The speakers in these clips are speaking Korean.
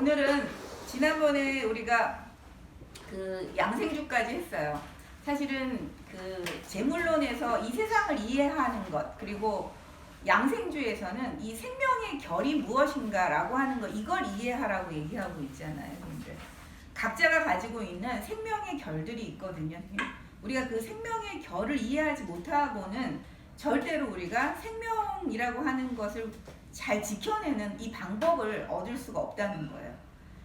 오늘은 지난번에 우리가 그 양생주까지 했어요. 사실은 그 재물론에서 이 세상을 이해하는 것, 그리고 양생주에서는 이 생명의 결이 무엇인가라고 하는 것, 이걸 이해하라고 얘기하고 있잖아요. 근데 각자가 가지고 있는 생명의 결들이 있거든요. 우리가 그 생명의 결을 이해하지 못하고는 절대로 우리가 생명이라고 하는 것을 잘 지켜내는 이 방법을 얻을 수가 없다는 거예요.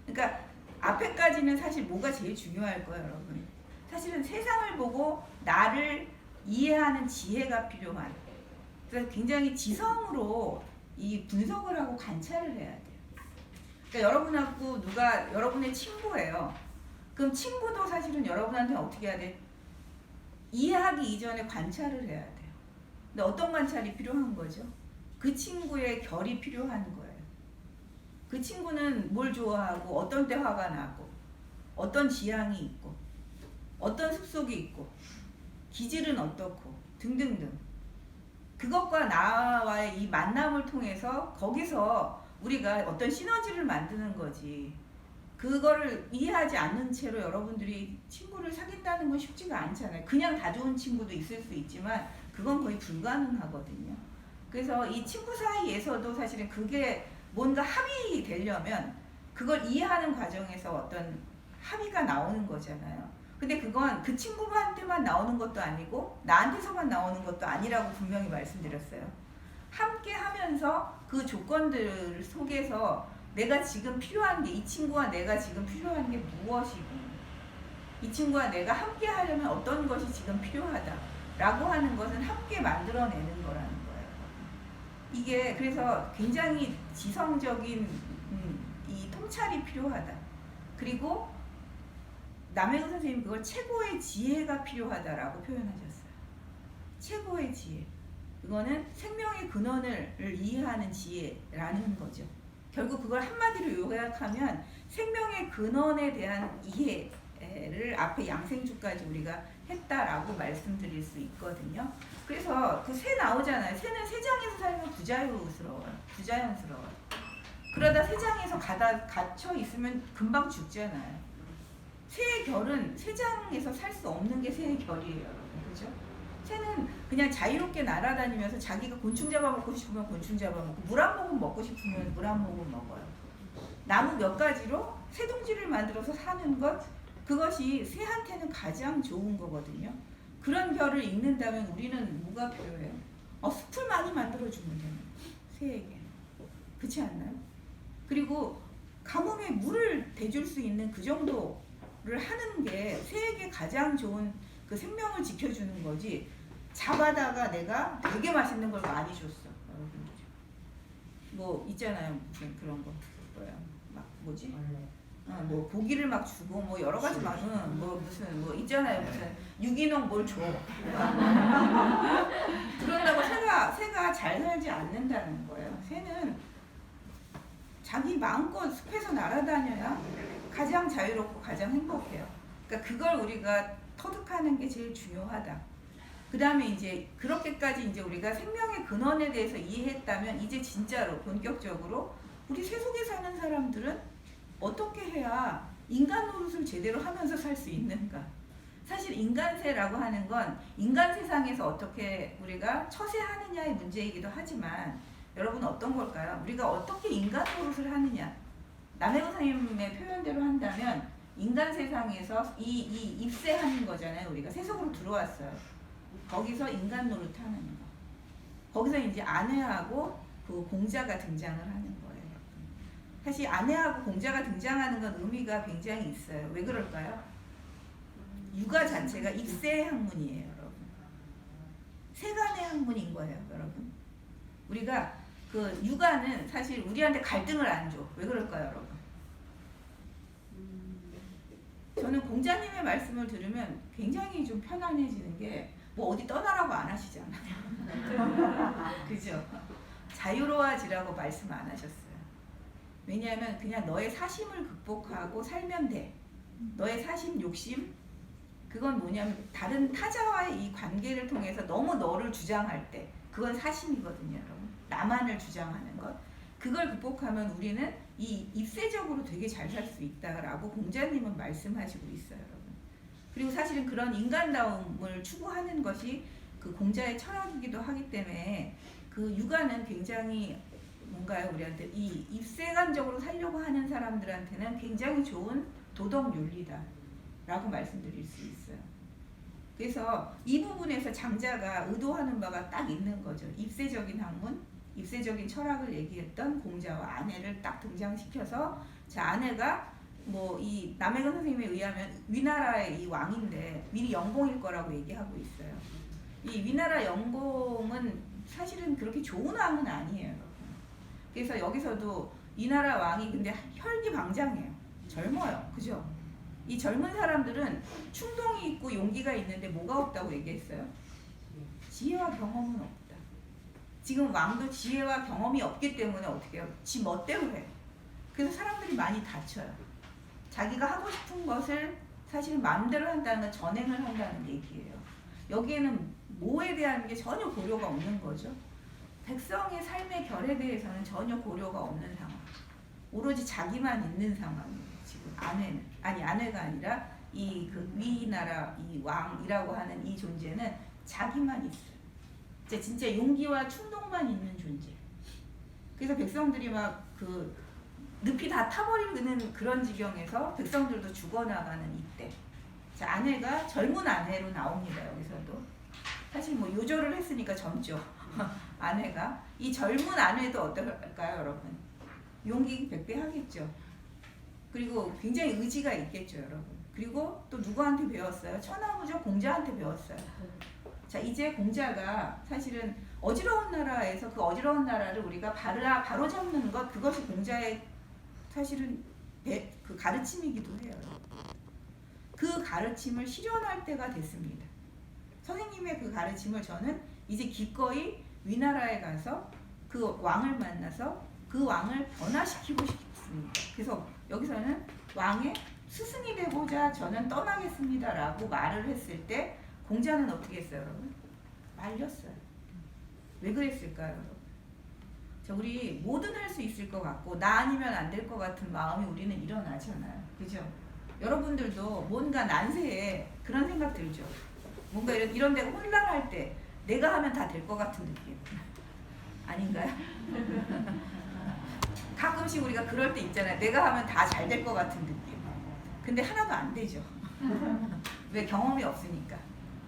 그러니까 앞에까지는 사실 뭐가 제일 중요할 거예요, 여러분. 사실은 세상을 보고 나를 이해하는 지혜가 필요한, 그래서 굉장히 지성으로 이 분석을 하고 관찰을 해야 돼요. 그러니까 여러분하고 누가 여러분의 친구예요. 그럼 친구도 사실은 여러분한테 어떻게 해야 돼? 이해하기 이전에 관찰을 해야 돼요. 근데 어떤 관찰이 필요한 거죠? 그 친구의 결이 필요한 거예요. 그 친구는 뭘 좋아하고, 어떤 때 화가 나고, 어떤 지향이 있고, 어떤 습속이 있고, 기질은 어떻고 등등등. 그것과 나와의 이 만남을 통해서 거기서 우리가 어떤 시너지를 만드는 거지. 그거를 이해하지 않는 채로 여러분들이 친구를 사귄다는 건 쉽지가 않잖아요. 그냥 다 좋은 친구도 있을 수 있지만 그건 거의 불가능하거든요. 그래서 이 친구 사이에서도 사실은 그게 뭔가 합의 되려면 그걸 이해하는 과정에서 어떤 합의가 나오는 거잖아요. 근데 그건 그 친구한테만 나오는 것도 아니고 나한테서만 나오는 것도 아니라고 분명히 말씀드렸어요. 함께 하면서 그 조건들 속에서 내가 지금 필요한 게, 이 친구와 내가 지금 필요한 게 무엇이고, 이 친구와 내가 함께 하려면 어떤 것이 지금 필요하다라고 하는 것은 함께 만들어내는 거라는 거예요. 이게 그래서 굉장히 지성적인 이 통찰이 필요하다. 그리고 남해근 선생님이 그걸 최고의 지혜가 필요하다라고 표현하셨어요. 최고의 지혜. 이거는 생명의 근원을 이해하는 지혜라는 거죠. 결국 그걸 한마디로 요약하면 생명의 근원에 대한 이해를 앞에 양생주까지 우리가 했다라고 말씀드릴 수 있거든요. 그래서 그 새 나오잖아요. 새는 세장에서 살면 부자연스러워요. 그러다 세장에서 갇혀 있으면 금방 죽잖아요. 새의 결은 세장에서 살 수 없는 게 새의 결이에요, 여러분. 그죠? 새는 그냥 자유롭게 날아다니면서 자기가 곤충 잡아먹고 싶으면 곤충 잡아먹고, 물 한 모금 먹고 싶으면 물 한 모금 먹어요. 나무 몇 가지로 새둥지를 만들어서 사는 것, 그것이 새한테는 가장 좋은 거거든요. 그런 결을 읽는다면 우리는 뭐가 필요해요? 숲을 많이 만들어주면 돼요, 새에게. 그렇지 않나요? 그리고 가뭄에 물을 대줄 수 있는 그 정도를 하는 게 새에게 가장 좋은 그 생명을 지켜주는 거지. 잡아다가 내가 되게 맛있는 걸 많이 줬어, 여러분들. 뭐 있잖아요, 무슨 그런 거 뭐야, 막 뭐지? 뭐 고기를 막 주고 뭐 여러 가지 많은 뭐 무슨 뭐 있잖아요, 무슨 유기농 뭘 줘. 그런다고 새가 잘 살지 않는다는 거예요. 새는 자기 마음껏 숲에서 날아다녀야 가장 자유롭고 가장 행복해요. 그러니까 그걸 우리가 터득하는 게 제일 중요하다. 그 다음에 이제 그렇게까지 이제 우리가 생명의 근원에 대해서 이해했다면 이제 진짜로 본격적으로 우리 새 속에 사는 사람들은 어떻게 해야 인간 노릇을 제대로 하면서 살 수 있는가. 사실 인간세라고 하는 건 인간 세상에서 어떻게 우리가 처세하느냐의 문제이기도 하지만 여러분 어떤 걸까요? 우리가 어떻게 인간 노릇을 하느냐. 남해근 선생님의 표현대로 한다면 인간 세상에서 이 입세하는 거잖아요. 우리가 세속으로 들어왔어요. 거기서 인간 노릇 하는 거. 거기서 이제 아내하고 그 공자가 등장을 하는 거예요. 사실 아내하고 공자가 등장하는 건 의미가 굉장히 있어요. 왜 그럴까요? 육아 자체가 입세의 학문이에요, 여러분. 세간의 학문인 거예요, 여러분. 우리가 그 육아는 사실 우리한테 갈등을 안 줘. 왜 그럴까요, 여러분? 저는 공자님의 말씀을 들으면 굉장히 좀 편안해지는 게, 뭐 어디 떠나라고 안 하시잖아요. 그죠? 자유로워지라고 말씀 안 하셨어요. 왜냐하면 그냥 너의 사심을 극복하고 살면 돼. 너의 사심, 욕심, 그건 뭐냐면 다른 타자와의 이 관계를 통해서 너무 너를 주장할 때, 그건 사심이거든요, 여러분. 나만을 주장하는 것. 그걸 극복하면 우리는 이 입세적으로 되게 잘 살 수 있다라고 공자님은 말씀하시고 있어요, 여러분. 그리고 사실은 그런 인간다움을 추구하는 것이 그 공자의 철학이기도 하기 때문에 그 육아는 굉장히 뭔가요, 우리한테 이 입세관적으로 살려고 하는 사람들한테는 굉장히 좋은 도덕 윤리다라고 말씀드릴 수 있어요. 그래서 이 부분에서 장자가 의도하는 바가 딱 있는 거죠. 입세적인 학문, 입세적인 철학을 얘기했던 공자와 아내를 딱 등장시켜서 자, 아내가 뭐 이 남해근 선생님에 의하면 위나라의 이 왕인데 미리 영공일 거라고 얘기하고 있어요. 이 위나라 영공은 사실은 그렇게 좋은 왕은 아니에요. 그래서 여기서도 이 나라 왕이 근데 혈기방장해요. 젊어요. 그죠? 이 젊은 사람들은 충동이 있고 용기가 있는데 뭐가 없다고 얘기했어요? 지혜와 경험은 없다. 지금 왕도 지혜와 경험이 없기 때문에 어떻게 해요? 지 멋대로 해요. 그래서 사람들이 많이 다쳐요. 자기가 하고 싶은 것을 사실 마음대로 한다는 건 전행을 한다는 얘기예요. 여기에는 뭐에 대한 게 전혀 고려가 없는 거죠. 백성의 삶의 결에 대해서는 전혀 고려가 없는 상황. 오로지 자기만 있는 상황이에요. 지금 아내가 아니라 이 그 위나라 이 왕이라고 하는 이 존재는 자기만 있어요. 진짜 용기와 충동만 있는 존재. 그래서 백성들이 막 그 늪이 다 타버리는 그런 지경에서 백성들도 죽어나가는 이때. 자, 아내가 젊은 아내로 나옵니다. 여기서도. 사실 뭐 요절을 했으니까 젊죠. 아내가. 이 젊은 아내도 어떨까요, 여러분? 용기 100배 하겠죠. 그리고 굉장히 의지가 있겠죠, 여러분. 그리고 또 누구한테 배웠어요? 천하무적 공자한테 배웠어요. 자, 이제 공자가 사실은 어지러운 나라에서 그 어지러운 나라를 우리가 바로 잡는 것, 그것이 공자의 사실은 그 가르침이기도 해요. 그 가르침을 실현할 때가 됐습니다. 선생님의 그 가르침을 저는 이제 기꺼이 위나라에 가서 그 왕을 만나서 그 왕을 변화시키고 싶습니다. 그래서 여기서는 왕의 스승이 되고자 저는 떠나겠습니다 라고 말을 했을 때 공자는 어떻게 했어요, 여러분? 말렸어요. 왜 그랬을까요, 여러분? 자, 우리 뭐든 할 수 있을 것 같고 나 아니면 안 될 것 같은 마음이 우리는 일어나잖아요. 그죠? 여러분들도 뭔가 난세에 그런 생각 들죠. 뭔가 이런 데가 혼란할 때 내가 하면 다 될 것 같은 느낌. 아닌가요? 가끔씩 우리가 그럴 때 있잖아요. 내가 하면 다 잘 될 것 같은 느낌. 근데 하나도 안 되죠. 왜? 경험이 없으니까.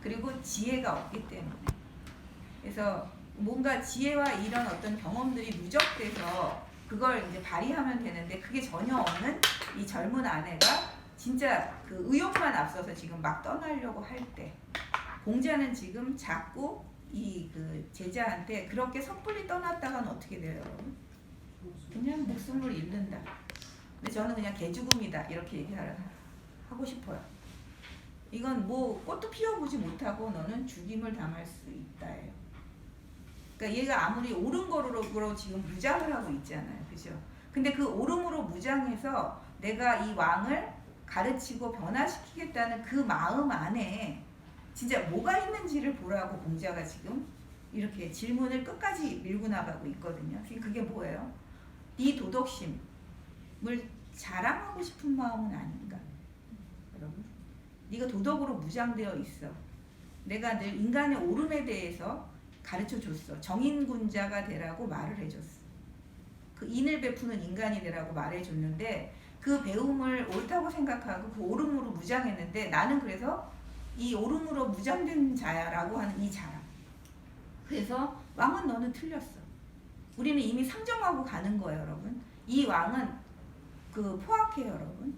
그리고 지혜가 없기 때문에. 그래서 뭔가 지혜와 이런 어떤 경험들이 누적돼서 그걸 이제 발휘하면 되는데 그게 전혀 없는 이 젊은 아내가 진짜 그 의욕만 앞서서 지금 막 떠나려고 할 때 공자는 지금 자꾸 이 그 제자한테 그렇게 섣불리 떠났다가는 어떻게 돼요, 여러분? 그냥 목숨을 잃는다. 근데 저는 그냥 개죽음이다 이렇게 얘기하고 싶어요. 이건 뭐 꽃도 피워보지 못하고 너는 죽임을 당할 수 있다예요. 그러니까 얘가 아무리 옳은 거로 지금 무장을 하고 있잖아요. 그죠? 근데 그 옳음으로 무장해서 내가 이 왕을 가르치고 변화시키겠다는 그 마음 안에 진짜 뭐가 있는지를 보라고 공자가 지금 이렇게 질문을 끝까지 밀고 나가고 있거든요. 그게 뭐예요? 네 도덕심을 자랑하고 싶은 마음은 아닌가? 여러분, 네가 도덕으로 무장되어 있어. 내가 늘 인간의 옳음에 대해서 가르쳐줬어. 정인군자가 되라고 말을 해줬어. 그 인을 베푸는 인간이 되라고 말해줬는데 그 배움을 옳다고 생각하고 그 옳음으로 무장했는데 나는 그래서 이 옳음으로 무장된 자야라고 하는 이 자랑. 그래서 왕은 너는 틀렸어. 우리는 이미 상정하고 가는 거예요, 여러분. 이 왕은 그 포악해요, 여러분.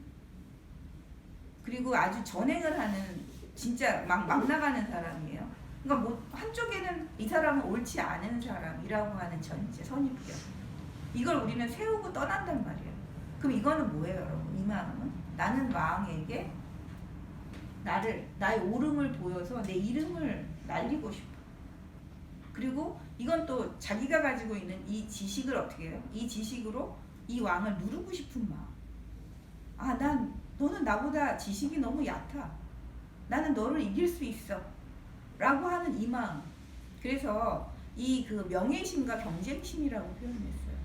그리고 아주 전행을 하는 진짜 막 나가는 사람이에요. 그러니까 뭐 한쪽에는 이 사람은 옳지 않은 사람이라고 하는 전제 선입견. 이걸 우리는 세우고 떠난단 말이에요. 그럼 이거는 뭐예요, 여러분? 이 마음은 나는 왕에게 나의 옳음을 보여서 내 이름을 날리고 싶어. 그리고 이건 또 자기가 가지고 있는 이 지식을 어떻게 해요? 이 지식으로 이 왕을 누르고 싶은 마음. 아, 너는 나보다 지식이 너무 얕아. 나는 너를 이길 수 있어. 라고 하는 이 마음. 그래서 이 그 명예심과 경쟁심이라고 표현했어요.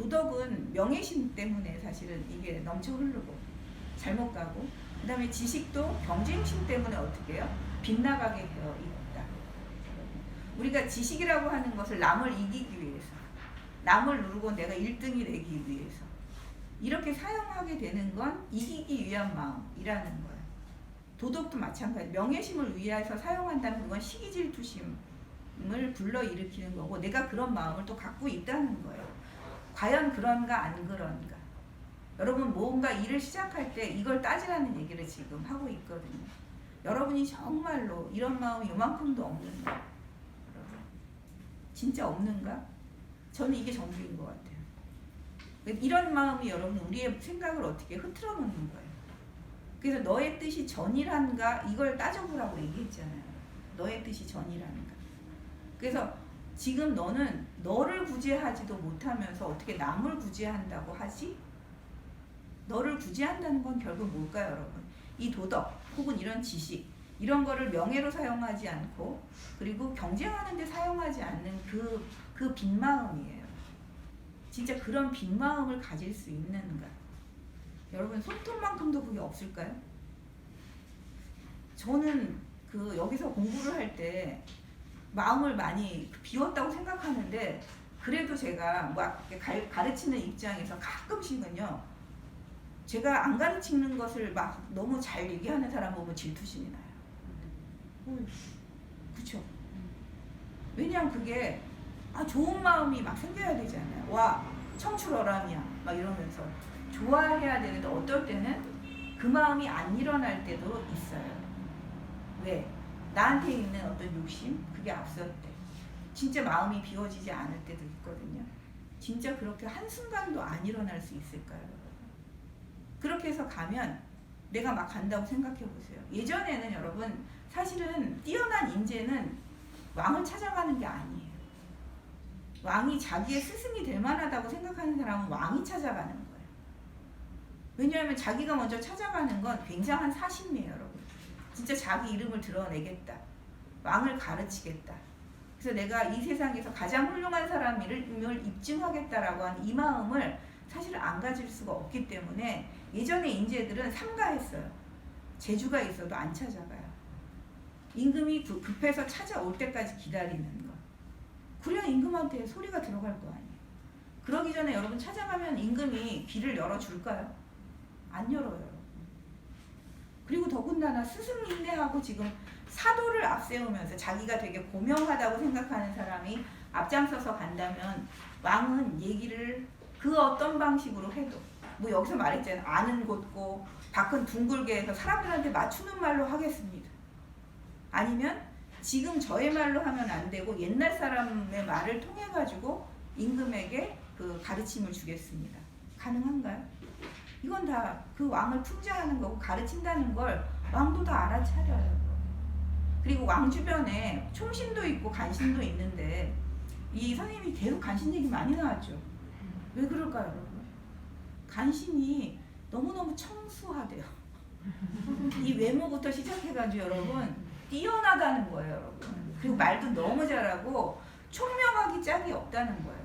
도덕은 명예심 때문에 사실은 이게 넘쳐 흐르고 잘못 가고, 그 다음에 지식도 경쟁심 때문에 어떻게 해요? 빗나가게 되어 있다. 우리가 지식이라고 하는 것을 남을 이기기 위해서, 남을 누르고 내가 1등이 되기 위해서 이렇게 사용하게 되는 건 이기기 위한 마음이라는 거예요. 도덕도 마찬가지. 명예심을 위해서 사용한다는 건 시기질투심을 불러일으키는 거고, 내가 그런 마음을 또 갖고 있다는 거예요. 과연 그런가 안 그런가. 여러분 뭔가 일을 시작할 때 이걸 따지라는 얘기를 지금 하고 있거든요. 여러분이 정말로 이런 마음이 요만큼도 없는가? 여러분 진짜 없는가? 저는 이게 전부인 것 같아요. 이런 마음이 여러분 우리의 생각을 어떻게 흐트러 놓는 거예요. 그래서 너의 뜻이 전이란가 이걸 따져보라고 얘기했잖아요. 너의 뜻이 전이란가. 그래서 지금 너는 너를 구제하지도 못하면서 어떻게 남을 구제한다고 하지? 너를 구제한다는 건 결국 뭘까요, 여러분? 이 도덕 혹은 이런 지식, 이런 거를 명예로 사용하지 않고 그리고 경쟁하는 데 사용하지 않는 그 빈마음이에요. 진짜 그런 빈마음을 가질 수 있는가? 여러분 손톱만큼도 그게 없을까요? 저는 여기서 공부를 할 때 마음을 많이 비웠다고 생각하는데, 그래도 제가 막 가르치는 입장에서 가끔씩은요, 제가 안 가르치는 것을 막 너무 잘 얘기하는 사람 보면 질투심이 나요. 그쵸? 왜냐면 그게 좋은 마음이 막 생겨야 되잖아요. 와, 청출어람이야 막 이러면서 좋아해야 되는데, 어떨 때는 그 마음이 안 일어날 때도 있어요. 왜? 나한테 있는 어떤 욕심, 그게 앞설 때, 진짜 마음이 비워지지 않을 때도 있거든요. 진짜 그렇게 한순간도 안 일어날 수 있을까요? 그렇게 해서 가면 내가 막 간다고 생각해 보세요. 예전에는 여러분 사실은 뛰어난 인재는 왕을 찾아가는 게 아니에요. 왕이 자기의 스승이 될 만하다고 생각하는 사람은 왕이 찾아가는 거예요. 왜냐하면 자기가 먼저 찾아가는 건 굉장한 사심이에요, 여러분. 진짜 자기 이름을 드러내겠다. 왕을 가르치겠다. 그래서 내가 이 세상에서 가장 훌륭한 사람임을 입증하겠다라고 하는 이 마음을 사실 안 가질 수가 없기 때문에 예전의 인재들은 삼가했어요. 재주가 있어도 안 찾아가요. 임금이 급해서 찾아올 때까지 기다리는 거. 그래야 임금한테 소리가 들어갈 거 아니에요. 그러기 전에 여러분 찾아가면 임금이 길을 열어줄까요? 안 열어요. 그리고 더군다나 스승인대하고 지금 사도를 앞세우면서 자기가 되게 고명하다고 생각하는 사람이 앞장서서 간다면, 왕은 얘기를 그 어떤 방식으로 해도, 뭐 여기서 말했잖아요. 아는 곧고 밖은 둥글게 해서 사람들한테 맞추는 말로 하겠습니다. 아니면 지금 저의 말로 하면 안 되고 옛날 사람의 말을 통해 가지고 임금에게 그 가르침을 주겠습니다. 가능한가요? 이건 다 그 왕을 풍자하는 거고, 가르친다는 걸 왕도 다 알아차려요. 그리고 왕 주변에 총신도 있고 간신도 있는데, 이 선생님이 계속 간신 얘기 많이 나왔죠. 왜 그럴까요, 여러분? 간신이 너무너무 청수하대요. 이 외모부터 시작해가지고 여러분 뛰어나다는 거예요, 여러분. 그리고 말도 너무 잘하고 총명하기 짝이 없다는 거예요.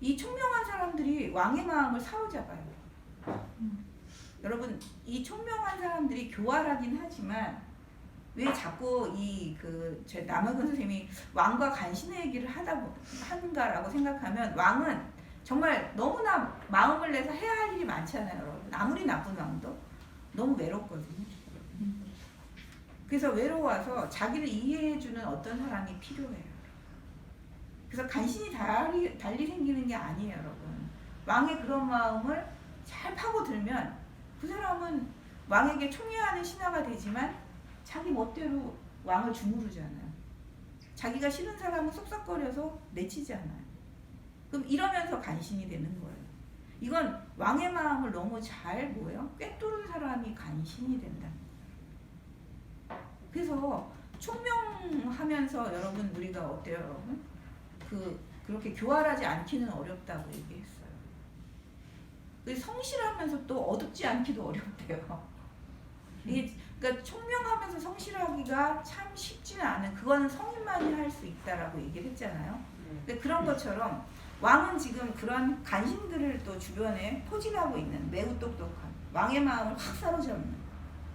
이 총명한 사람들이 왕의 마음을 사로잡아요. 여러분 이 총명한 사람들이 교활하긴 하지만 왜 자꾸 제 남학원 선생님이 왕과 간신의 얘기를 하는가라고 생각하면, 왕은 정말 너무나 마음을 내서 해야 할 일이 많잖아요, 여러분. 아무리 나쁜 왕도 너무 외롭거든요. 그래서 외로워서 자기를 이해해주는 어떤 사람이 필요해요. 그래서 간신이 달리 생기는 게 아니에요, 여러분. 왕의 그런 마음을 잘 파고들면 그 사람은 왕에게 총애하는 신하가 되지만 자기 멋대로 왕을 주무르잖아요. 자기가 싫은 사람은 쏙쏙거려서 내치잖아요. 그럼 이러면서 간신이 되는 거예요. 이건 왕의 마음을 너무 잘 꿰뚫은 사람이 간신이 된다. 그래서 총명하면서 여러분 우리가 어때요, 여러분? 그렇게 교활하지 않기는 어렵다고 얘기했어요. 성실하면서 또 어둡지 않기도 어렵대요. 이게 그러니까 총명하면서 성실하기가 참 쉽지는 않은, 그거는 성인만이 할 수 있다라고 얘기를 했잖아요. 근데 그런 것처럼 왕은 지금 그런 간신들을 또 주변에 포진하고 있는 매우 똑똑한 왕의 마음을 확 사로잡는.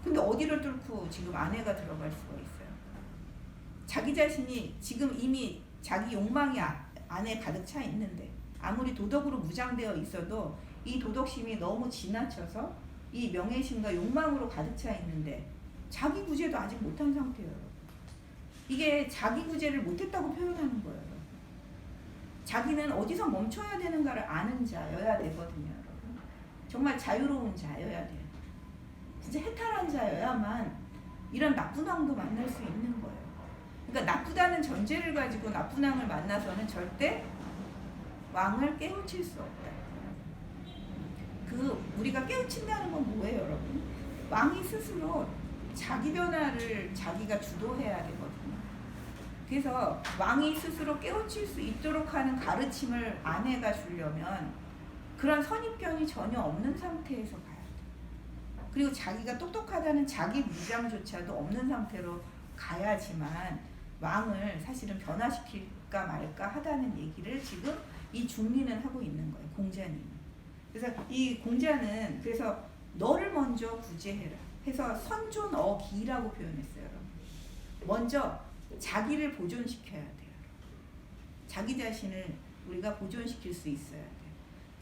근데 어디를 뚫고 지금 아내가 들어갈 수가 있어요? 자기 자신이 지금 이미 자기 욕망이 안에 가득 차 있는데 아무리 도덕으로 무장되어 있어도 이 도덕심이 너무 지나쳐서 이 명예심과 욕망으로 가득 차 있는데 자기 구제도 아직 못한 상태예요. 이게 자기 구제를 못했다고 표현하는 거예요. 자기는 어디서 멈춰야 되는가를 아는 자여야 되거든요. 여러분. 정말 자유로운 자여야 돼요. 진짜 해탈한 자여야만 이런 나쁜 왕도 만날 수 있는 거예요. 그러니까 나쁘다는 전제를 가지고 나쁜 왕을 만나서는 절대 왕을 깨우칠 수 없다. 우리가 깨우친다는 건 뭐예요, 여러분? 왕이 스스로 자기 변화를 자기가 주도해야 되거든요. 그래서 왕이 스스로 깨우칠 수 있도록 하는 가르침을 아내가 주려면 그런 선입견이 전혀 없는 상태에서 가야 돼요. 그리고 자기가 똑똑하다는 자기 무장조차도 없는 상태로 가야지만 왕을 사실은 변화시킬까 말까 하다는 얘기를 지금 이 중리는 하고 있는 거예요. 공자님. 그래서 이 공자는 그래서 너를 먼저 구제해라 해서 선존어기라고 표현했어요. 먼저 자기를 보존시켜야 돼요. 자기 자신을 우리가 보존시킬 수 있어야 돼요.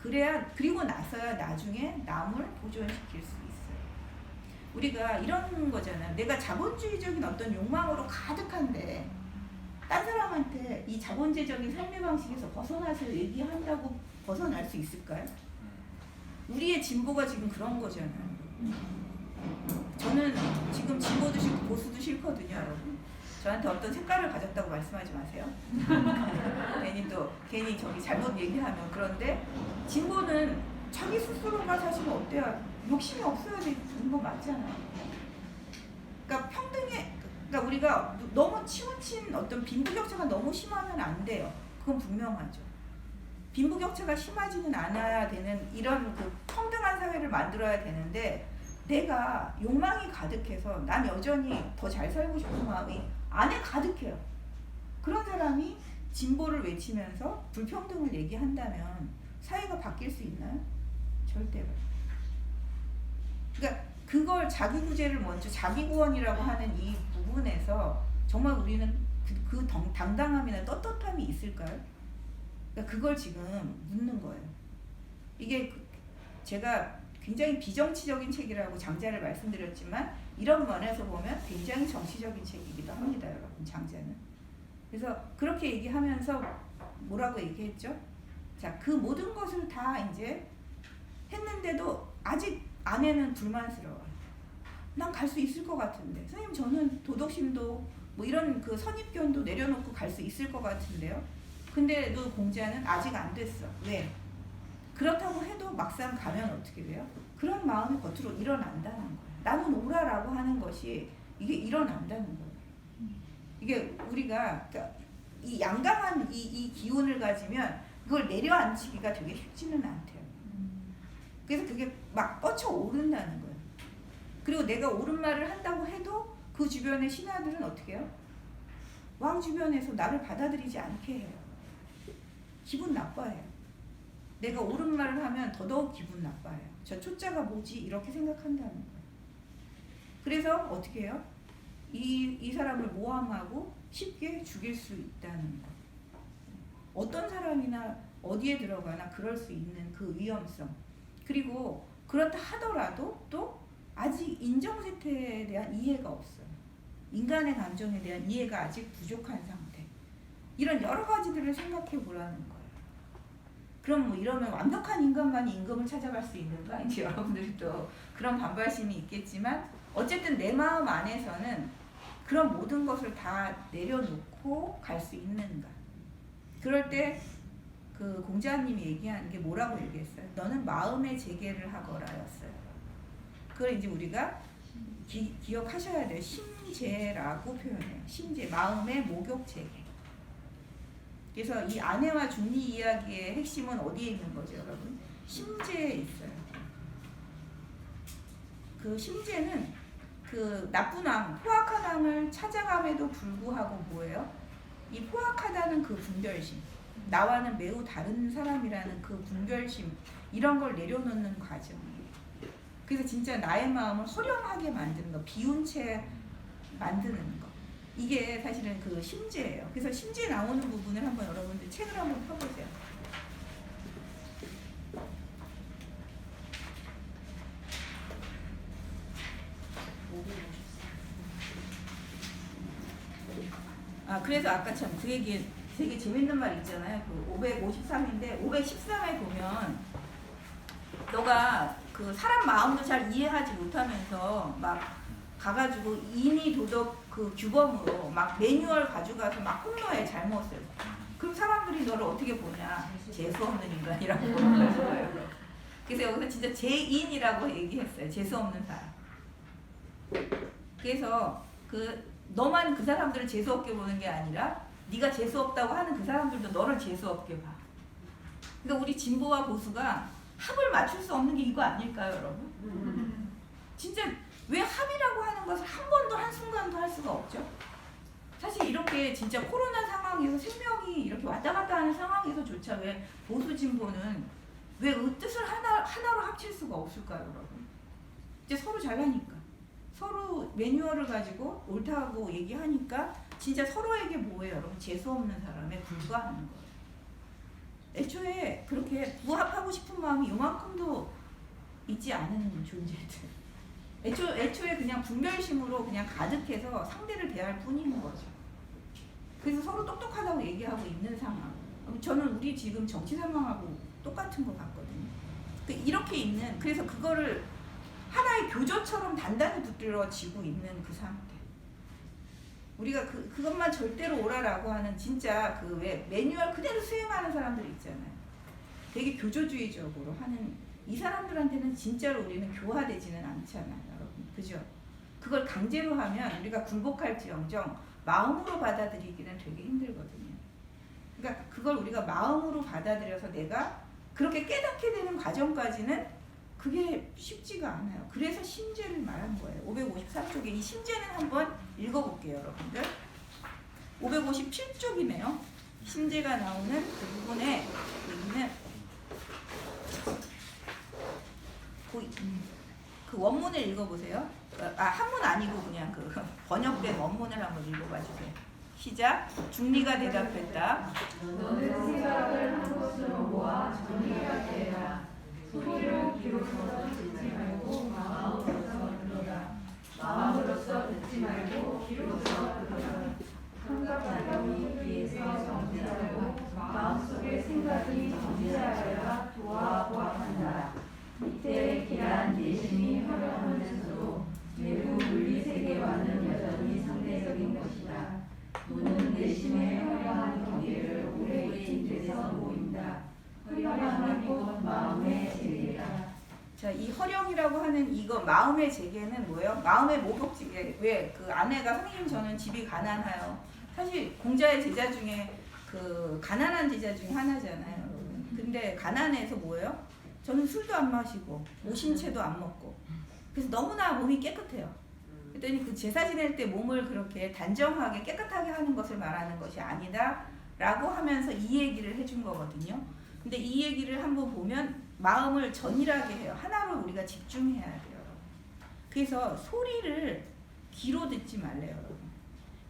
그래야 그리고 나서야 나중에 남을 보존시킬 수 있어요. 우리가 이런 거잖아요. 내가 자본주의적인 어떤 욕망으로 가득한데 딴 사람한테 이 자본주의적인 삶의 방식에서 벗어나서 얘기한다고 벗어날 수 있을까요? 우리의 진보가 지금 그런 거잖아요. 저는 지금 진보도 싫고 보수도 싫거든요, 여러분. 저한테 어떤 색깔을 가졌다고 말씀하지 마세요. 괜히 저기 잘못 얘기하면. 그런데 진보는 자기 스스로가 사실 어때요? 욕심이 없어야 되는 거 맞잖아요. 그러니까 그러니까 우리가 너무 치우친 어떤 빈부격차가 너무 심하면 안 돼요. 그건 분명하죠. 빈부격차가 심하지는 않아야 되는 이런 그 평등한 사회를 만들어야 되는데 내가 욕망이 가득해서 난 여전히 더 잘 살고 싶은 마음이 안에 가득해요. 그런 사람이 진보를 외치면서 불평등을 얘기한다면 사회가 바뀔 수 있나요? 절대로. 그러니까 그걸 자기 구제를 먼저 자기 구원이라고 하는 이 부분에서 정말 우리는 그 당당함이나 떳떳함이 있을까요? 그러니까 그걸 지금 묻는 거예요. 이게 제가 굉장히 비정치적인 책이라고 장자를 말씀드렸지만 이런 면에서 보면 굉장히 정치적인 책이기도 합니다, 여러분. 장자는. 그래서 그렇게 얘기하면서 뭐라고 얘기했죠? 자, 그 모든 것을 다 이제 했는데도 아직 아내는 불만스러워요. 난 갈 수 있을 것 같은데. 선생님, 저는 도덕심도 뭐 이런 그 선입견도 내려놓고 갈 수 있을 것 같은데요. 근데도 공자는 아직 안 됐어. 왜? 그렇다고 해도 막상 가면 어떻게 돼요? 그런 마음이 겉으로 일어난다는 거예요. 나는 오라라고 하는 것이 이게 일어난다는 거예요. 이게 우리가 그러니까 이 양강한 이 기운을 가지면 그걸 내려앉히기가 되게 쉽지는 않대요. 그래서 그게 막 뻗쳐 오른다는 거예요. 그리고 내가 옳은 말을 한다고 해도 그 주변의 신하들은 어떻게 해요? 왕 주변에서 나를 받아들이지 않게 해요. 기분 나빠해요. 내가 옳은 말을 하면 더더욱 기분 나빠해요. 저 초짜가 뭐지? 이렇게 생각한다는 거예요. 그래서 어떻게 해요? 이 사람을 모함하고 쉽게 죽일 수 있다는 거예요. 어떤 사람이나 어디에 들어가나 그럴 수 있는 그 위험성. 그리고 그렇다 하더라도 또 아직 인정세태에 대한 이해가 없어요. 인간의 감정에 대한 이해가 아직 부족한 상태. 이런 여러 가지들을 생각해 보라는 거예요. 그럼 뭐 이러면 완벽한 인간만이 임금을 찾아갈 수 있는가? 이제 여러분들이 또 그런 반발심이 있겠지만 어쨌든 내 마음 안에서는 그런 모든 것을 다 내려놓고 갈 수 있는가? 그럴 때 그 공자님이 얘기하는 게 뭐라고 얘기했어요? 너는 마음의 재개를 하거라였어요. 그걸 이제 우리가 기억하셔야 돼요. 심재라고 표현해요. 심재, 마음의 목욕 재개. 그래서 이 아내와 중리 이야기의 핵심은 어디에 있는 거죠, 여러분? 심재에 있어요. 그 심재는 그 나쁜 왕, 포악한 왕을 찾아감에도 불구하고 뭐예요? 이 포악하다는 그 분별심. 나와는 매우 다른 사람이라는 그 분별심 이런 걸 내려놓는 과정이에요. 그래서 진짜 나의 마음을 호령하게 만드는 거, 비운 채 만드는 거. 이게 사실은 그 심죄예요. 그래서 심죄 나오는 부분을 한번 여러분들 책을 한번 펴보세요. 그래서 아까 참 그 얘기 되게 재밌는 말 있잖아요. 그 553인데 513에 보면 너가 그 사람 마음도 잘 이해하지 못하면서 막 가가지고 인의 도덕 그 규범으로 막 매뉴얼 가져가서 막 폭로해 잘못을. 그럼 사람들이 너를 어떻게 보냐? 재수 없는 인간이라고 보는 거예요. 그래서 여기서 진짜 죄인이라고 얘기했어요. 재수 없는 사람. 그래서 그 너만 그 사람들을 재수 없게 보는 게 아니라 네가 재수 없다고 하는 그 사람들도 너를 재수 없게 봐. 그러니까 우리 진보와 보수가 합을 맞출 수 없는 게 이거 아닐까요, 여러분? 진짜 왜 합이라고 하는 것을 한 번도 한순간도 할 수가 없죠? 사실 이렇게 진짜 코로나 상황에서 생명이 이렇게 왔다 갔다 하는 상황에서조차 왜 보수 진보는 왜 뜻을 하나로 합칠 수가 없을까요, 여러분? 이제 서로 잘하니까. 서로 매뉴얼을 가지고 옳다고 얘기하니까 진짜 서로에게 뭐예요, 여러분? 재수 없는 사람에 불과하는 거예요. 애초에 그렇게 부합하고 싶은 마음이 요만큼도 있지 않은 존재들. 애초에 그냥 분별심으로 그냥 가득해서 상대를 대할 뿐인 거죠. 그래서 서로 똑똑하다고 얘기하고 있는 상황. 저는 우리 지금 정치 상황하고 똑같은 것 같거든요. 이렇게 있는, 그래서 그거를 하나의 교조처럼 단단히 붙들어지고 있는 그 상태. 우리가 그것만 절대로 오라라고 하는 진짜 그 왜 매뉴얼 그대로 수행하는 사람들 있잖아요. 되게 교조주의적으로 하는 이 사람들한테는 진짜로 우리는 교화되지는 않잖아요, 여러분. 그죠? 그걸 강제로 하면 우리가 굴복할지언정 마음으로 받아들이기는 되게 힘들거든요. 그러니까 그걸 우리가 마음으로 받아들여서 내가 그렇게 깨닫게 되는 과정까지는 그게 쉽지가 않아요. 그래서 심죄를 말한 거예요. 553쪽에 이 심죄는 한번 읽어볼게요, 여러분들. 557쪽이네요. 심죄가 나오는 그 부분에 여기는 그 원문을 읽어보세요. 한문 아니고 그냥 그 번역된 원문을 한번 읽어봐 주세요. 시작. 중리가 대답했다. 너는 생각을 한 것으로 모아 정리가 되라. 소리로 귀로서 듣지 말고 마음으로서 들어라. 마음으로서 듣지 말고 귀로서 들어라. 삼각작용이 귀에서 정지하고 마음속의 생각이 정지하여야 도와 보합한다. 이때 귀한 내심이 허려하면서도 외부 물리세계와는 여전히 상대적인 것이다. 노는 내심의 허려한 경계를 오래 인돼서 보인다. 허령함이 곧 마음의 재개다. 자, 이 허령이라고 하는 이거 마음의 재개는 뭐예요? 마음의 목욕지게. 왜 그 아내가 선생님 저는 집이 가난해요. 사실 공자의 제자 중에 그 가난한 제자 중에 하나잖아요, 여러분. 근데 가난해서 뭐예요? 저는 술도 안 마시고 오신채도 안 먹고 그래서 너무나 몸이 깨끗해요. 그랬더니 그 제사 지낼 때 몸을 그렇게 단정하게 깨끗하게 하는 것을 말하는 것이 아니다 라고 하면서 이 얘기를 해준 거거든요. 근데 이 얘기를 한번 보면 마음을 전일하게 해요. 하나로 우리가 집중해야 돼요. 그래서 소리를 귀로 듣지 말래요, 여러분.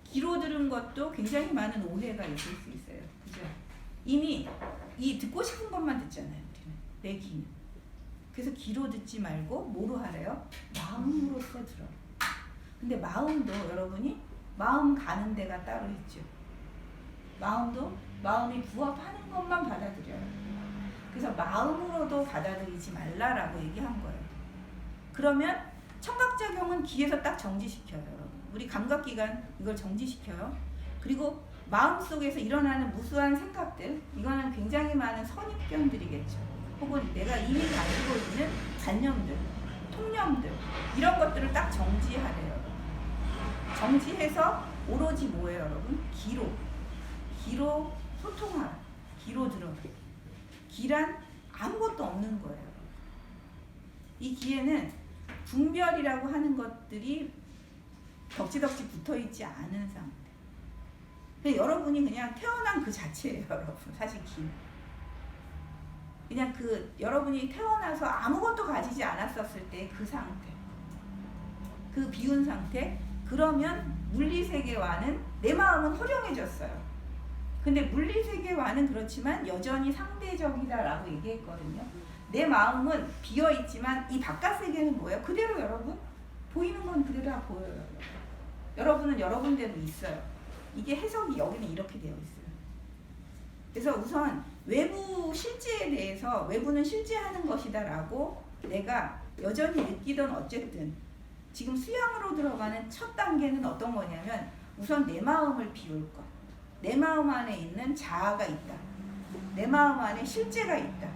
귀로 들은 것도 굉장히 많은 오해가 있을 수 있어요. 그죠? 이미 이 듣고 싶은 것만 듣잖아요, 우리는. 내 귀는. 그래서 귀로 듣지 말고 뭐로 하래요? 마음으로써 들어. 근데 마음도 여러분이 마음 가는 데가 따로 있죠. 마음도 마음이 부합하는 것만 받아들여요. 그래서 마음으로도 받아들이지 말라라고 얘기한 거예요. 그러면 청각작용은 귀에서 딱 정지시켜요, 여러분. 우리 감각기관 이걸 정지시켜요. 그리고 마음속에서 일어나는 무수한 생각들, 이거는 굉장히 많은 선입견들이겠죠. 혹은 내가 이미 가지고 있는 관념들, 통념들, 이런 것들을 딱 정지하래요. 정지해서 오로지 뭐예요, 여러분? 귀로 소통하라. 귀로 들어라. 귀란 아무것도 없는 거예요. 이 귀에는 분별이라고 하는 것들이 덕지덕지 붙어있지 않은 상태. 여러분이 그냥 태어난 그 자체예요, 여러분. 사실 그냥 그 여러분이 태어나서 아무것도 가지지 않았었을 때 그 상태, 그 비운 상태. 그러면 물리세계와는 내 마음은 허령해졌어요. 근데 물리세계와는 그렇지만 여전히 상대적이다라고 얘기했거든요. 내 마음은 비어있지만 이 바깥 세계는 뭐예요? 그대로 여러분 보이는 건 그대로 다 보여요. 여러분은 여러분대로 있어요. 이게 해석이 여기는 이렇게 되어 있어요. 그래서 우선 외부 실제에 대해서 외부는 실제하는 것이다 라고 내가 여전히 느끼던 어쨌든 지금 수양으로 들어가는 첫 단계는 어떤 거냐면 우선 내 마음을 비울 것. 내 마음 안에 있는 자아가 있다. 내 마음 안에 실제가 있다.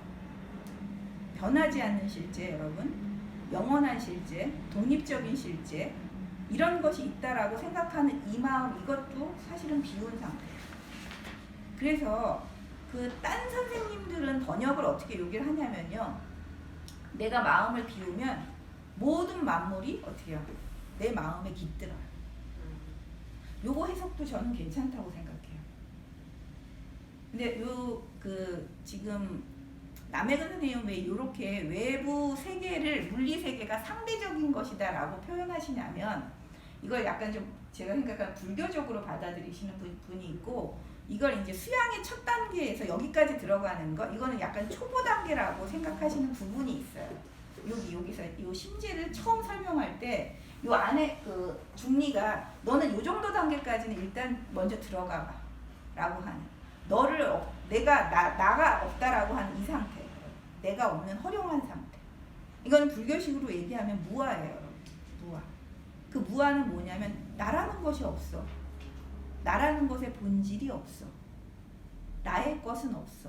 변하지 않는 실제 여러분. 영원한 실제, 독립적인 실제 이런 것이 있다라고 생각하는 이 마음 이것도 사실은 비운 상태예요. 그래서 그 딴 선생님들은 번역을 어떻게 얘기를 하냐면요. 내가 마음을 비우면 모든 만물이 어떻게 해요? 내 마음에 깃들어요. 요거 해석도 저는 괜찮다고 생각해요. 근데 지금 남해근 선생님은 왜 이렇게 외부 세계를 물리 세계가 상대적인 것이다라고 표현하시냐면 이걸 약간 좀 제가 생각하는 불교적으로 받아들이시는 분이 있고 이걸 이제 수양의 첫 단계에서 여기까지 들어가는 거 이거는 약간 초보 단계라고 생각하시는 부분이 있어요. 여기서 이 심지를 처음 설명할 때 이 안에 그 중리가 너는 요 정도 단계까지는 일단 먼저 들어가 봐 라고 하는 나가 없다라고 하는 이 상태 내가 없는 허령한 상태 이거는 불교식으로 얘기하면 무아예요. 여러분. 무아. 그 무아는 뭐냐면 나라는 것이 없어. 나라는 것의 본질이 없어. 나의 것은 없어.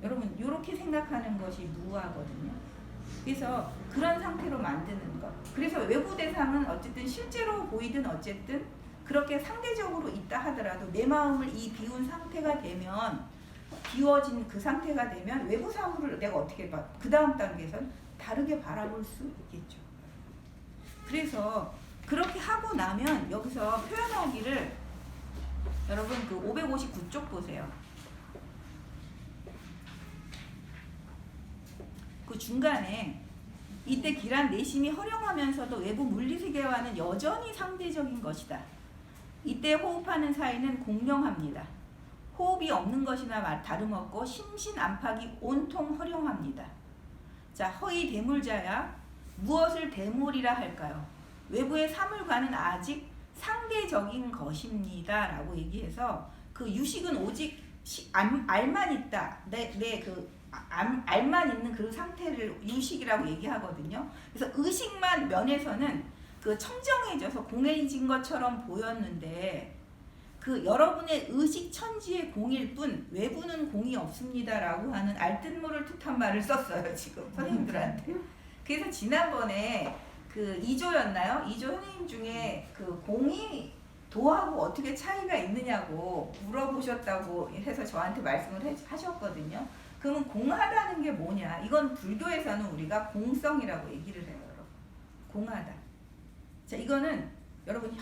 여러분 이렇게 생각하는 것이 무아거든요. 그래서 그런 상태로 만드는 것. 그래서 외부 대상은 어쨌든 실제로 보이든 어쨌든 그렇게 상대적으로 있다 하더라도 내 마음을 이 비운 상태가 되면 비워진 그 상태가 되면 외부 사물을 내가 어떻게 봐? 그 다음 단계에선 다르게 바라볼 수 있겠죠. 그래서 그렇게 하고 나면 여기서 표현하기를 여러분 그 559쪽 보세요. 그 중간에 이때 기란 내심이 허령하면서도 외부 물리세계와는 여전히 상대적인 것이다. 이때 호흡하는 사이는 공명합니다. 호흡이 없는 것이나 다름없고 심신안팎이 온통 허령합니다. 자, 허이 대물자야 무엇을 대물이라 할까요? 외부의 사물과는 아직 상대적인 것입니다. 라고 얘기해서 그 유식은 오직 알만 있다. 알만 있는 그 상태를 유식이라고 얘기하거든요. 그래서 의식만 면에서는 그 청정해져서 공해진 것처럼 보였는데 그 여러분의 의식 천지의 공일 뿐 외부는 공이 없습니다라고 하는 알뜻모를 뜻한 말을 썼어요. 지금 선생님들한테. 그래서 지난번에 그 2조였나요? 2조 선생님 중에 그 공이 도하고 어떻게 차이가 있느냐고 물어보셨다고 해서 저한테 말씀을 하셨거든요. 그러면 공하다는 게 뭐냐? 이건 불교에서는 우리가 공성이라고 얘기를 해요. 여러분. 공하다. 자, 이거는 여러분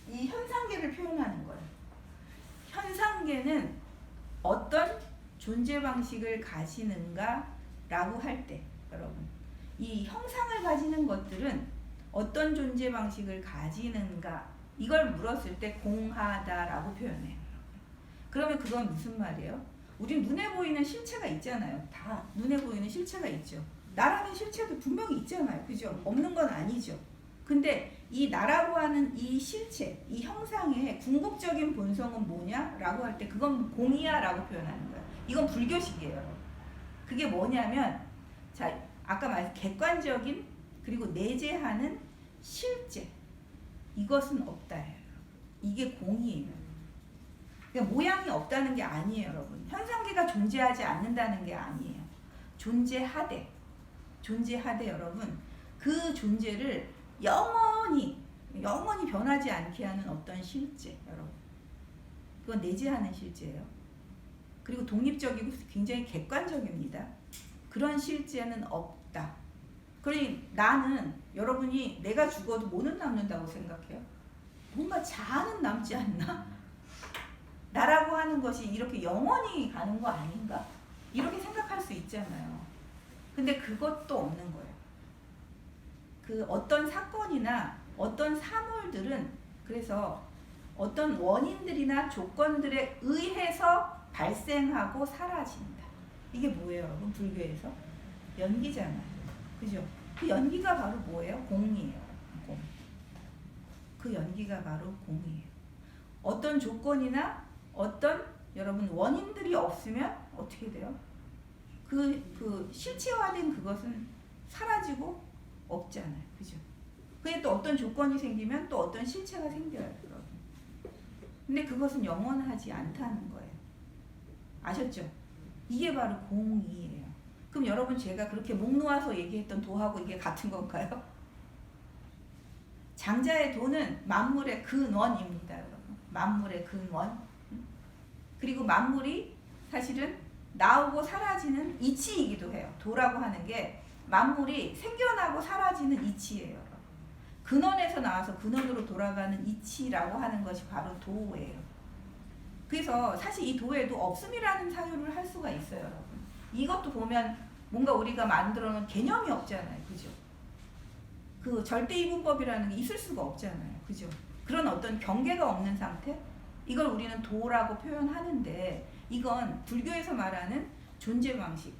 이 현상계를 표현하는 거예요. 현상계는 어떤 존재 방식을 가지는가라고 할 때 여러분 이 형상을 가지는 것들은 어떤 존재 방식을 가지는가 이걸 물었을 때 공하다라고 표현해요. 그러면 그건 무슨 말이에요? 우린 눈에 보이는 실체가 있잖아요. 다 눈에 보이는 실체가 있죠. 나라는 실체도 분명히 있잖아요. 그죠? 없는 건 아니죠. 근데 이 나라고 하는 이 실체, 이 형상의 궁극적인 본성은 뭐냐라고 할 때 그건 공이야라고 표현하는 거예요. 이건 불교식이에요. 그게 뭐냐면 자, 아까 말한 객관적인 그리고 내재하는 실제 이것은 없다예요. 이게 공이에요. 그러니까 모양이 없다는 게 아니에요, 여러분. 현상계가 존재하지 않는다는 게 아니에요. 존재하되 여러분 그 존재를 영원히 변하지 않게 하는 어떤 실제 여러분 그건 내재하는 실제예요. 그리고 독립적이고 굉장히 객관적입니다. 그런 실제는 없다. 그러니 나는 여러분이 내가 죽어도 뭐는 남는다고 생각해요? 뭔가 자아는 남지 않나? 나라고 하는 것이 이렇게 영원히 가는 거 아닌가? 이렇게 생각할 수 있잖아요. 근데 그것도 없는 거예요. 그 어떤 사건이나 어떤 사물들은 그래서 어떤 원인들이나 조건들에 의해서 발생하고 사라진다. 이게 뭐예요, 여러분? 불교에서 연기잖아요. 그죠? 그 연기가 바로 뭐예요? 공이에요. 공. 그 연기가 바로 공이에요. 어떤 조건이나 어떤 여러분 원인들이 없으면 어떻게 돼요? 그 실체화된 그것은 사라지고 없잖아요. 그죠? 그게 또 어떤 조건이 생기면 또 어떤 실체가 생겨요. 여러분. 근데 그것은 영원하지 않다는 거예요. 아셨죠? 이게 바로 공이에요. 그럼 여러분 제가 그렇게 목 놓아서 얘기했던 도하고 이게 같은 건가요? 장자의 도는 만물의 근원입니다. 여러분. 만물의 근원. 그리고 만물이 사실은 나오고 사라지는 이치이기도 해요. 도라고 하는 게 만물이 생겨나고 사라지는 이치예요. 근원에서 나와서 근원으로 돌아가는 이치라고 하는 것이 바로 도예요. 그래서 사실 이 도에도 없음이라는 사유를 할 수가 있어요. 여러분. 이것도 보면 뭔가 우리가 만들어 놓은 개념이 없잖아요. 그죠? 그 절대이분법이라는 게 있을 수가 없잖아요. 그죠? 그런 어떤 경계가 없는 상태? 이걸 우리는 도라고 표현하는데 이건 불교에서 말하는 존재 방식.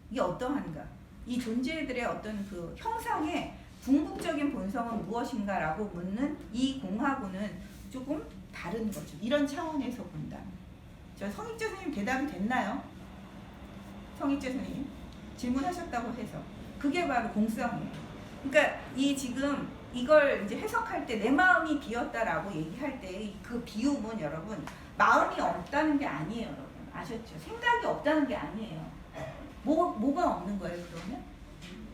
이게 어떠한가? 이 존재들의 어떤 그 형상의 궁극적인 본성은 무엇인가라고 묻는 이 공하고는 조금 다른 거죠. 이런 차원에서 본다. 저 성익재 선생님 대답이 됐나요? 성익재 선생님 질문하셨다고 해서 그게 바로 공성이에요. 그러니까 이 지금 이걸 이제 해석할 때 내 마음이 비었다라고 얘기할 때 그 비움은 여러분 마음이 없다는 게 아니에요. 여러분 아셨죠? 생각이 없다는 게 아니에요. 뭐가 없는 거예요 그러면?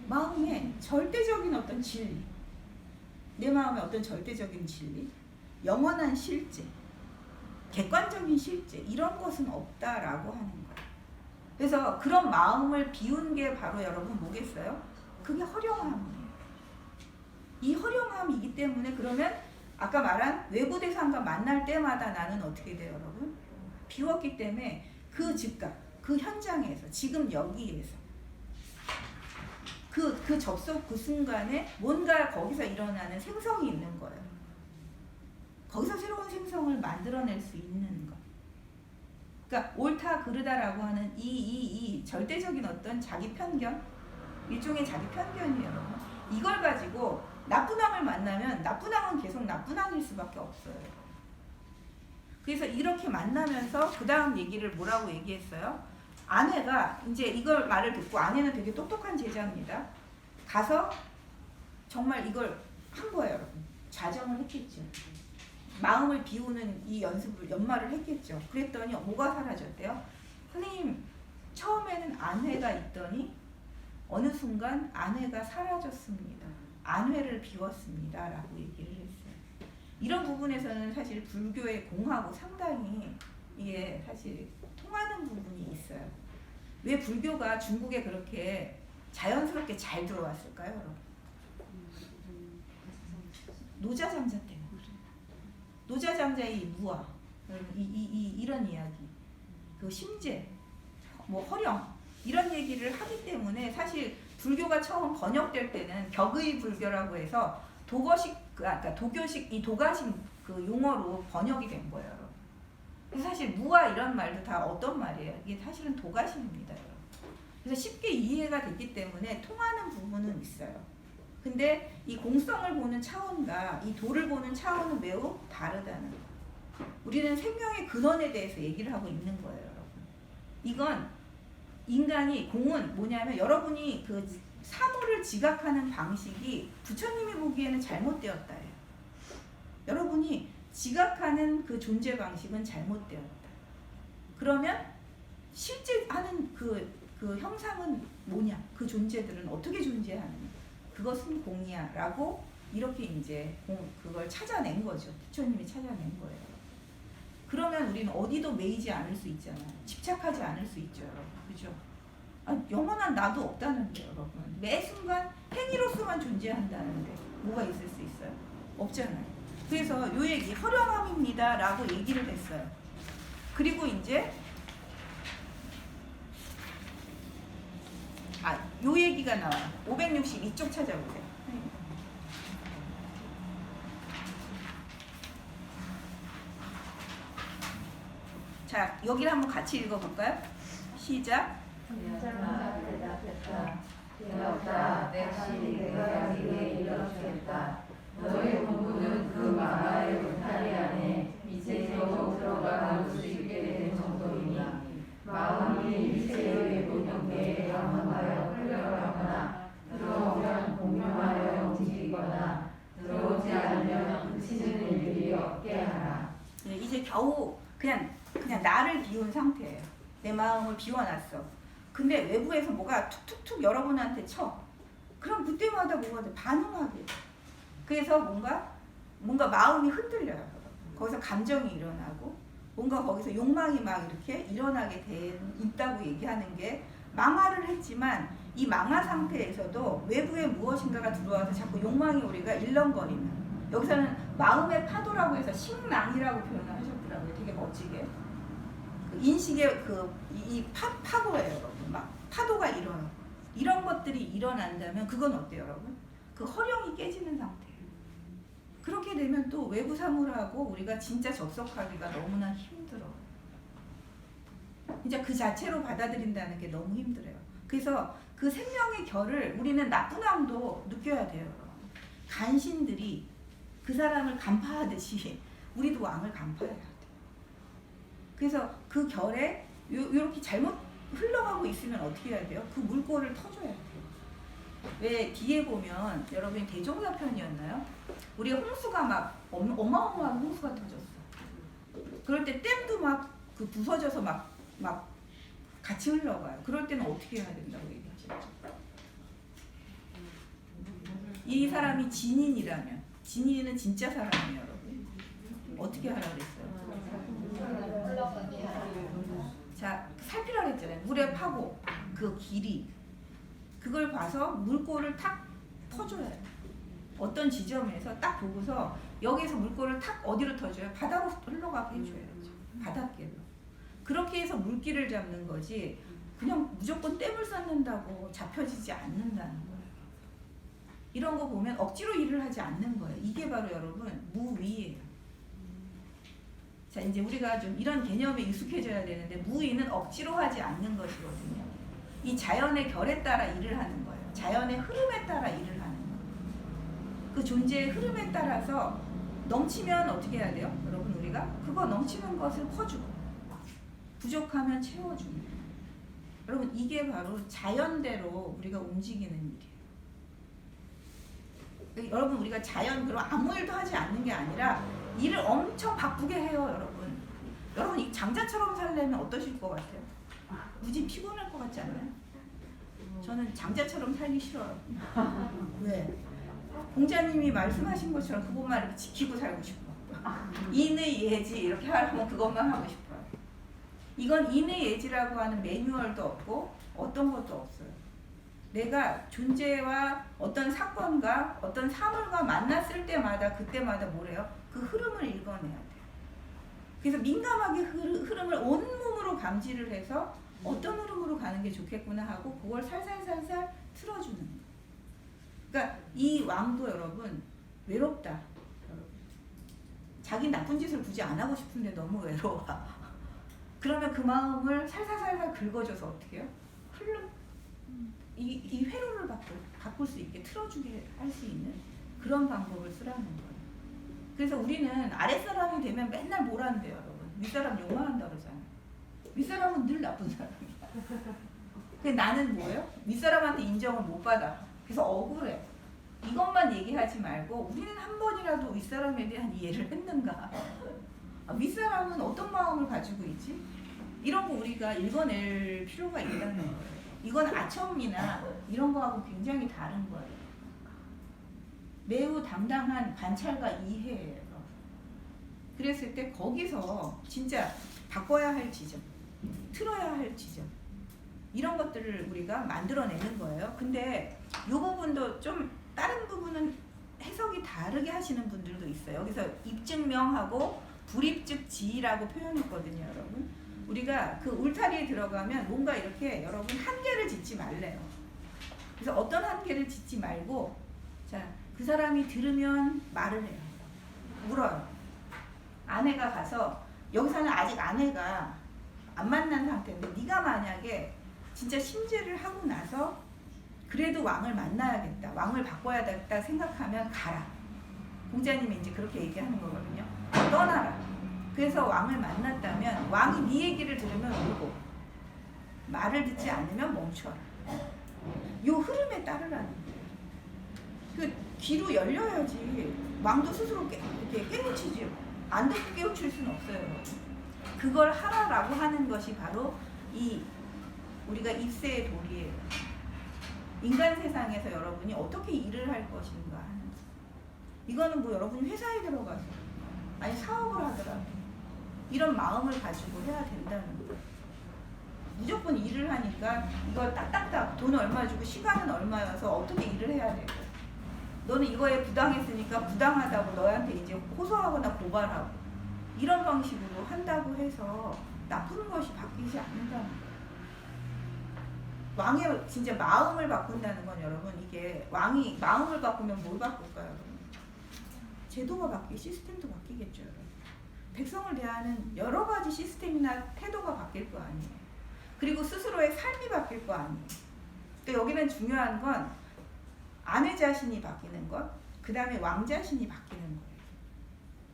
마음에 절대적인 어떤 진리, 내 마음에 어떤 절대적인 진리, 영원한 실제, 객관적인 실제 이런 것은 없다라고 하는 거예요. 그래서 그런 마음을 비운 게 바로 여러분 뭐겠어요? 그게 허령함이에요. 이 허령함이기 때문에 그러면 아까 말한 외부 대상과 만날 때마다 나는 어떻게 돼요 여러분? 비웠기 때문에 그 즉각, 그 현장에서 지금 여기에서 그 접속 그 순간에 뭔가 거기서 일어나는 생성이 있는 거예요. 거기서 새로운 생성을 만들어낼 수 있는 것. 그러니까 옳다 그르다라고 하는 이 절대적인 어떤 자기 편견, 일종의 자기 편견이에요. 이걸 가지고 나쁜 왕을 만나면 나쁜 왕은 계속 나쁜 왕일 수밖에 없어요. 그래서 이렇게 만나면서 그 다음 얘기를 뭐라고 얘기했어요? 아내가 이제 이걸 말을 듣고 아내는 되게 똑똑한 제자입니다. 가서 정말 이걸 한 거예요, 여러분. 좌정을 했겠죠. 마음을 비우는 이 연마를 했겠죠. 그랬더니 뭐가 사라졌대요? 선생님, 처음에는 아내가 있더니 어느 순간 아내가 사라졌습니다. 안회를 비웠습니다. 라고 얘기를 했어요. 이런 부분에서는 사실 불교의 공하고 상당히 이게 사실 통하는 부분이 있어요. 왜 불교가 중국에 그렇게 자연스럽게 잘 들어왔을까요, 여러분? 노자장자 때문에. 노자장자의 무아, 이런 이야기, 그 심재, 뭐 허령 이런 얘기를 하기 때문에 사실 불교가 처음 번역될 때는 격의 불교라고 해서 도거식, 그러니까 도교식 이 도가식 그 용어로 번역이 된 거예요. 그래서 사실 무아 이런 말도 다 어떤 말이에요? 이게 사실은 도가식입니다. 여러분. 그래서 쉽게 이해가 됐기 때문에 통하는 부분은 있어요. 근데 이 공성을 보는 차원과 이 도를 보는 차원은 매우 다르다는 거. 우리는 생명의 근원에 대해서 얘기를 하고 있는 거예요, 여러분. 이건 인간이 공은 뭐냐면 여러분이 그 사물을 지각하는 방식이 부처님이 보기에는 잘못되었다예요. 여러분이 지각하는 그 존재 방식은 잘못되었다. 그러면 실제 하는 그 형상은 뭐냐? 그 존재들은 어떻게 존재하느냐? 그것은 공이야 라고 이렇게 이제 그걸 찾아낸 거죠. 부처님이 찾아낸 거예요. 그러면 우리는 어디도 매이지 않을 수 있잖아요. 집착하지 않을 수 있죠, 여러분. 그죠? 영원한 나도 없다는데, 여러분. 매 순간 행위로서만 존재한다는데 뭐가 있을 수 있어요? 없잖아요. 그래서 요 얘기 허령함입니다 라고 얘기를 했어요. 그리고 이제 요 얘기가 나와요. 562쪽 찾아보세요. 자, 여기를 한번 같이 읽어볼까요? 시작. 여자가 대답했다. 되었다. 내 신이 내가 네게 일러주겠다. 너의 공부는 그 만화의 울타리 안에 이제 겨우 들어가 볼 수 있게 된 정도이니 마음이 일체의 노경계에 영합하여 흘러가거나 들어오면 공명하여 움직이거나 들어오지 않으면 그치는 일들이 없게 하라. 네, 이제 겨우 그냥 나를 비운 상태예요. 내 마음을 비워놨어. 근데 외부에서 뭐가 툭툭툭 여러분한테 쳐. 그럼 그때마다 뭐가 돼? 반응하게 돼. 그래서 뭔가 마음이 흔들려요. 거기서 감정이 일어나고 뭔가 거기서 욕망이 막 이렇게 일어나게 있다고 얘기하는 게 망화를 했지만 이 망화 상태에서도 외부에 무엇인가가 들어와서 자꾸 욕망이 우리가 일렁거리는, 여기서는 마음의 파도라고 해서 식랑이라고 표현을 하셨더라고요. 되게 멋지게. 그 인식의 이 파도예요, 여러분. 막 파도가 일어나고 이런 것들이 일어난다면 그건 어때요, 여러분? 그 허령이 깨지는 상태예요. 그렇게 되면 또 외부 사물하고 우리가 진짜 접속하기가 너무나 힘들어요. 진짜 그 자체로 받아들인다는 게 너무 힘들어요. 그래서 그 생명의 결을 우리는 나쁜 왕도 느껴야 돼요. 간신들이 그 사람을 간파하듯이 우리도 왕을 간파해야 돼요. 그래서 그 결에 이렇게 잘못 흘러가고 있으면 어떻게 해야 돼요? 그 물꼬를 터줘야 돼요. 왜 뒤에 보면 여러분이 대종사편이었나요? 우리가 홍수가 막 어마어마한 홍수가 터졌어. 그럴 때 댐도 막 그 부서져서 막 같이 흘러가요. 그럴 때는 어떻게 해야 된다고 얘기하시죠? 이 사람이 진인이라면, 진인은 진짜 사람이에요, 여러분. 어떻게 하라 그랬어요? 자, 살피라 그랬잖아요. 물에 파고 그 길이, 그걸 봐서 물꼬를 탁 터줘야 돼요. 어떤 지점에서 딱 보고서 여기서 물꼬를 탁 어디로 터줘요? 바다로 흘러가게 해줘야죠. 바닷길로. 그렇게 해서 물길을 잡는 거지 그냥 무조건 댐을 쌓는다고 잡혀지지 않는다는 거예요. 이런 거 보면 억지로 일을 하지 않는 거예요. 이게 바로 여러분 무위예요. 자, 이제 우리가 좀 이런 개념에 익숙해져야 되는데, 무위는 억지로 하지 않는 것이거든요. 이 자연의 결에 따라 일을 하는 거예요. 자연의 흐름에 따라 일을 하는 거예요. 그 존재의 흐름에 따라서 넘치면 어떻게 해야 돼요? 여러분, 우리가 그거 넘치는 것을 퍼주고 부족하면 채워주는 거예요. 여러분, 이게 바로 자연대로 우리가 움직이는 일이에요. 여러분, 우리가 자연 그럼 아무 일도 하지 않는 게 아니라 일을 엄청 바쁘게 해요, 여러분. 여러분, 이 장자처럼 살려면 어떠실 것 같아요? 무지 피곤할 것 같지 않나요? 저는 장자처럼 살기 싫어요. 왜? 공자님이 말씀하신 것처럼 그것만 이렇게 지키고 살고 싶어. 인의 예지 이렇게 하면 그것만 하고 싶어요. 이건 인의 예지라고 하는 매뉴얼도 없고 어떤 것도 없어요. 내가 존재와 어떤 사건과 어떤 사물과 만났을 때마다 그때마다 뭐래요? 그 흐름을 읽어내야 돼요. 그래서 민감하게 흐름을 온몸으로 감지를 해서 어떤 흐름으로 가는 게 좋겠구나 하고 그걸 살살살살 틀어주는 거예요. 그러니까 이 왕도 여러분 외롭다. 여러분. 자기 나쁜 짓을 굳이 안 하고 싶은데 너무 외로워. 그러면 그 마음을 살살살살 긁어줘서 어떻게 해요? 이 회로를 바꿀 수 있게 틀어주게 할 수 있는 그런 방법을 쓰라는 거예요. 그래서 우리는 아랫사람이 되면 맨날 뭐라는데요, 여러분? 윗사람 욕망한다 그러잖아요. 윗사람은 늘 나쁜 사람이야. 근데 나는 뭐예요? 윗사람한테 인정을 못 받아. 그래서 억울해. 이것만 얘기하지 말고 우리는 한 번이라도 윗사람에 대한 이해를 했는가? 윗사람은 어떤 마음을 가지고 있지? 이런 거 우리가 읽어낼 필요가 있다는 거예요. 이건 아첨이나 이런 거하고 굉장히 다른 거예요. 매우 당당한 관찰과 이해예요. 그랬을 때 거기서 진짜 바꿔야 할 지점, 틀어야 할 지점, 이런 것들을 우리가 만들어내는 거예요. 근데 이 부분도 좀 다른 부분은 해석이 다르게 하시는 분들도 있어요. 여기서 입증명하고 불입증지라고 표현했거든요, 여러분. 우리가 그 울타리에 들어가면 뭔가 이렇게 여러분 한계를 짓지 말래요. 그래서 어떤 한계를 짓지 말고, 자, 그 사람이 들으면 말을 해요. 울어요. 아내가 가서, 여기서는 아직 아내가 안 만난 상태인데 네가 만약에 진짜 심재를 하고 나서 그래도 왕을 만나야겠다, 왕을 바꿔야겠다 생각하면 가라. 공자님이 이제 그렇게 얘기하는 거거든요. 떠나라. 그래서 왕을 만났다면 왕이 네 얘기를 들으면 울고 말을 듣지 않으면 멈춰라. 요 흐름에 따르라는 거예요. 그 귀로 열려야지 왕도 스스로 이렇게 깨우치지. 안 듣고 깨우칠 수는 없어요. 그걸 하라라고 하는 것이 바로 이 우리가 입세의 도리예요. 인간 세상에서 여러분이 어떻게 일을 할 것인가 하는 거. 이거는 뭐 여러분이 회사에 들어가서 아니 사업을 하더라도 이런 마음을 가지고 해야 된다는 거예요. 무조건 일을 하니까 이걸 딱딱딱 돈 얼마 주고 시간은 얼마여서 어떻게 일을 해야 돼. 너는 이거에 부당했으니까 부당하다고 너한테 이제 호소하거나 고발하고 이런 방식으로 한다고 해서 나쁜 것이 바뀌지 않는다는 거예요. 왕의 진짜 마음을 바꾼다는 건 여러분, 이게 왕이 마음을 바꾸면 뭘 바꿀까요? 여러분? 제도가 바뀌고 시스템도 바뀌겠죠. 여러분. 백성을 대하는 여러 가지 시스템이나 태도가 바뀔 거 아니에요. 그리고 스스로의 삶이 바뀔 거 아니에요. 그러니까 여기는 중요한 건 아내 자신이 바뀌는 것, 그 다음에 왕 자신이 바뀌는 거예요.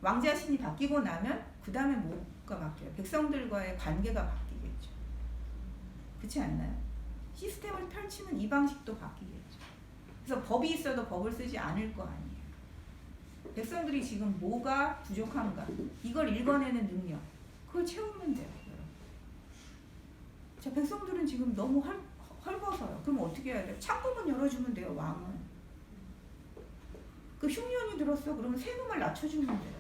왕 자신이 바뀌고 나면 그 다음에 뭐가 바뀌어요? 백성들과의 관계가 바뀌겠죠. 그렇지 않나요? 시스템을 펼치는 이 방식도 바뀌겠죠. 그래서 법이 있어도 법을 쓰지 않을 거 아니에요. 백성들이 지금 뭐가 부족한가, 이걸 읽어내는 능력, 그걸 채우면 돼요. 자, 백성들은 지금 너무 헐벗어요. 그럼 어떻게 해야 돼요? 창구문 열어주면 돼요. 왕은 그 흉년이 들었어, 그러면 세금을 낮춰주면 돼요.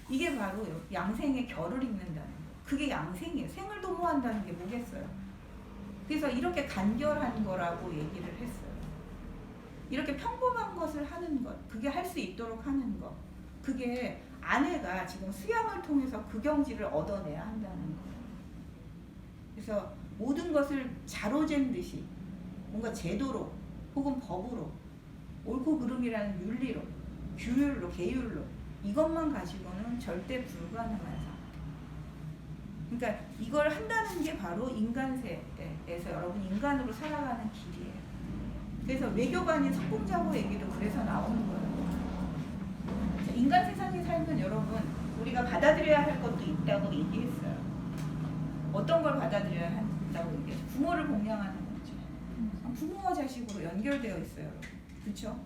이게 바로 양생의 결을 읽는다는 거예요. 그게 양생이에요. 생을 도모한다는 게 뭐겠어요? 그래서 이렇게 간결한 거라고 얘기를 했어요. 이렇게 평범한 것을 하는 것, 그게 할 수 있도록 하는 것, 그게 아내가 지금 수양을 통해서 그 경지를 얻어내야 한다는 거예요. 그래서 모든 것을 자로잰 듯이 뭔가 제도로 혹은 법으로 옳고 그름이라는 윤리로, 규율로, 계율로 이것만 가지고는 절대 불가능한 상태. 그러니까 이걸 한다는 게 바로 인간세에서 여러분 인간으로 살아가는 길이에요. 그래서 외교관인 석공자고 얘기도 그래서 나오는 거예요. 인간 세상에 살면 여러분 우리가 받아들여야 할 것도 있다고 얘기했어요. 어떤 걸 받아들여야 한다고 얘기했어요? 부모를 공양하는 거죠. 부모와 자식으로 연결되어 있어요. 그렇죠?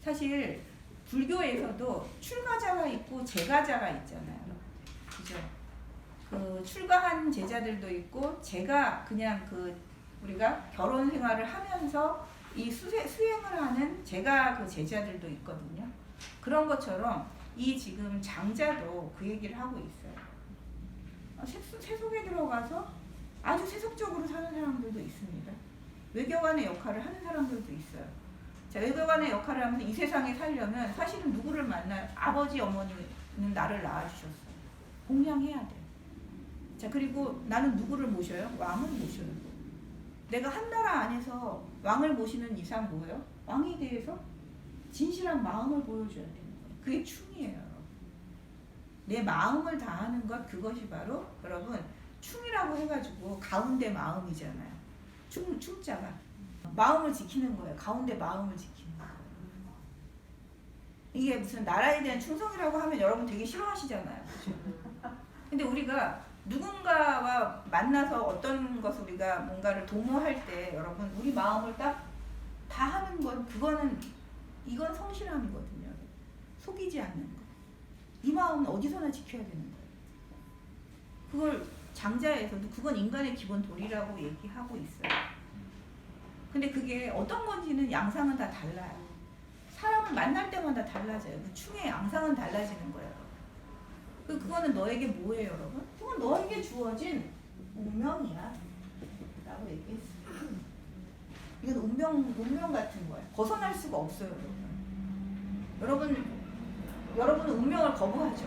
사실 불교에서도 출가자가 있고 제가자가 있잖아요. 그죠? 그 출가한 제자들도 있고 제가 그냥 그 우리가 결혼 생활을 하면서 이 수행을 하는 제가 그 제자들도 있거든요. 그런 것처럼 이 지금 장자도 그 얘기를 하고 있어요. 세속에 들어가서 아주 세속적으로 사는 사람들도 있습니다. 외교관의 역할을 하는 사람들도 있어요. 자, 외교관의 역할을 하면서 이 세상에 살려면 사실은 누구를 만나요? 아버지, 어머니는 나를 낳아주셨어요. 공양해야 돼요. 자, 그리고 나는 누구를 모셔요? 왕을 모셔요. 내가 한 나라 안에서 왕을 모시는 이상 뭐예요? 왕에 대해서 진실한 마음을 보여줘야 되는 거예요. 그게 충이에요. 내 마음을 다하는 것, 그것이 바로 여러분 충이라고 해가지고 가운데 마음이잖아요. 충자가 마음을 지키는 거예요. 가운데 마음을 지키는 거예요. 이게 무슨 나라에 대한 충성이라고 하면 여러분 되게 싫어하시잖아요. 근데 우리가 누군가와 만나서 어떤 것을 우리가 뭔가를 도모할 때 여러분 우리 마음을 딱 다 하는 건 이건 성실함이거든요. 속이지 않는 거. 이 마음은 어디서나 지켜야 되는 거예요. 그걸 장자에서도 그건 인간의 기본 도리라고 얘기하고 있어요. 근데 그게 어떤 건지는 양상은 다 달라요. 사람을 만날 때마다 달라져요. 그 충의 양상은 달라지는 거예요. 그거는 너에게 뭐예요, 여러분? 그건 너에게 주어진 운명이야 라고 얘기했어요. 이건 운명 같은 거예요. 벗어날 수가 없어요, 여러분. 여러분은 운명을 거부하죠.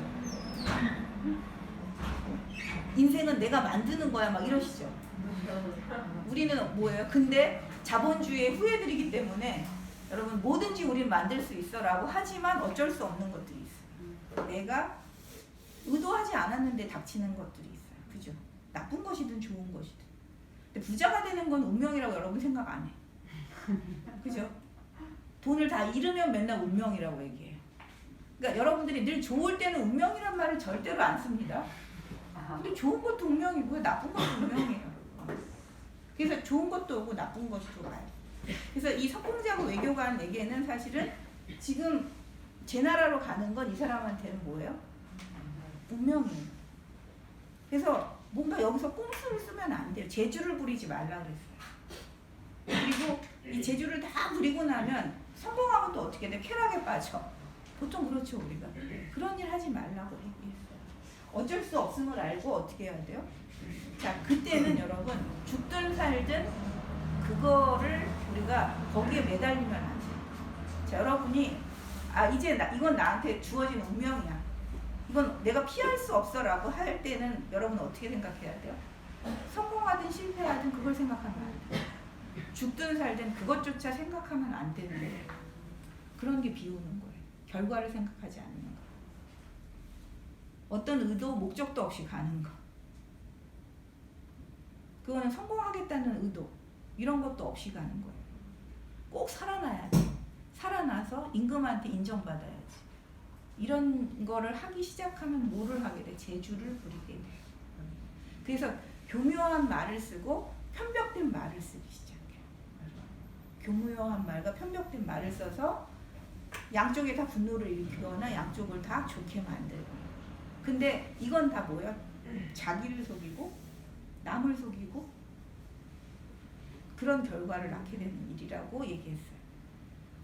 인생은 내가 만드는 거야 막 이러시죠. 우리는 뭐예요? 근데 자본주의의 후예들이기 때문에 여러분 뭐든지 우리는 만들 수 있어 라고 하지만 어쩔 수 없는 것들이 있어요. 내가 의도하지 않았는데 닥치는 것들이 있어요. 그죠? 나쁜 것이든 좋은 것이든. 근데 부자가 되는 건 운명이라고 여러분 생각 안 해. 그죠? 돈을 다 잃으면 맨날 운명이라고 얘기해요. 그러니까 여러분들이 늘 좋을 때는 운명이란 말을 절대로 안 씁니다. 근데 좋은 것도 운명이고요. 나쁜 것도 운명이에요. 그래서 좋은 것도 오고 나쁜 것도 와요. 그래서 이 석공자고 외교관에게는 사실은 지금 제 나라로 가는 건 이 사람한테는 뭐예요? 운명이에요. 그래서 뭔가 여기서 꼼수를 쓰면 안 돼요. 재주를 부리지 말라 그랬어요. 그리고 이 재주를 다 부리고 나면 성공하면 또 어떻게 돼? 쾌락에 빠져. 보통 그렇죠 우리가. 그런 일 하지 말라고 얘기했어요. 어쩔 수 없음을 알고 어떻게 해야 돼요? 자, 그때는 여러분 죽든 살든 그거를 우리가 거기에 매달리면 안 돼요. 자, 여러분이 이제 이건 나한테 주어진 운명이야. 이건 내가 피할 수 없어라고 할 때는 여러분은 어떻게 생각해야 돼요? 성공하든 실패하든 그걸 생각하면 안 돼요. 죽든 살든 그것조차 생각하면 안 되는 거예요. 그런 게 비우는 거예요. 결과를 생각하지 않는 거. 어떤 의도, 목적도 없이 가는 거. 그거는 성공하겠다는 의도 이런 것도 없이 가는 거예요. 꼭 살아나야 돼. 살아나서 임금한테 인정받아야지. 이런 거를 하기 시작하면 뭐를 하게 돼? 재주를 부리게 돼. 그래서 교묘한 말을 쓰고 편벽된 말을 쓰기 시작해요. 교묘한 말과 편벽된 말을 써서 양쪽에 다 분노를 일으키거나 양쪽을 다 좋게 만들고. 근데 이건 다 뭐야? 자기를 속이고 남을 속이고 그런 결과를 낳게 되는 일이라고 얘기했어요.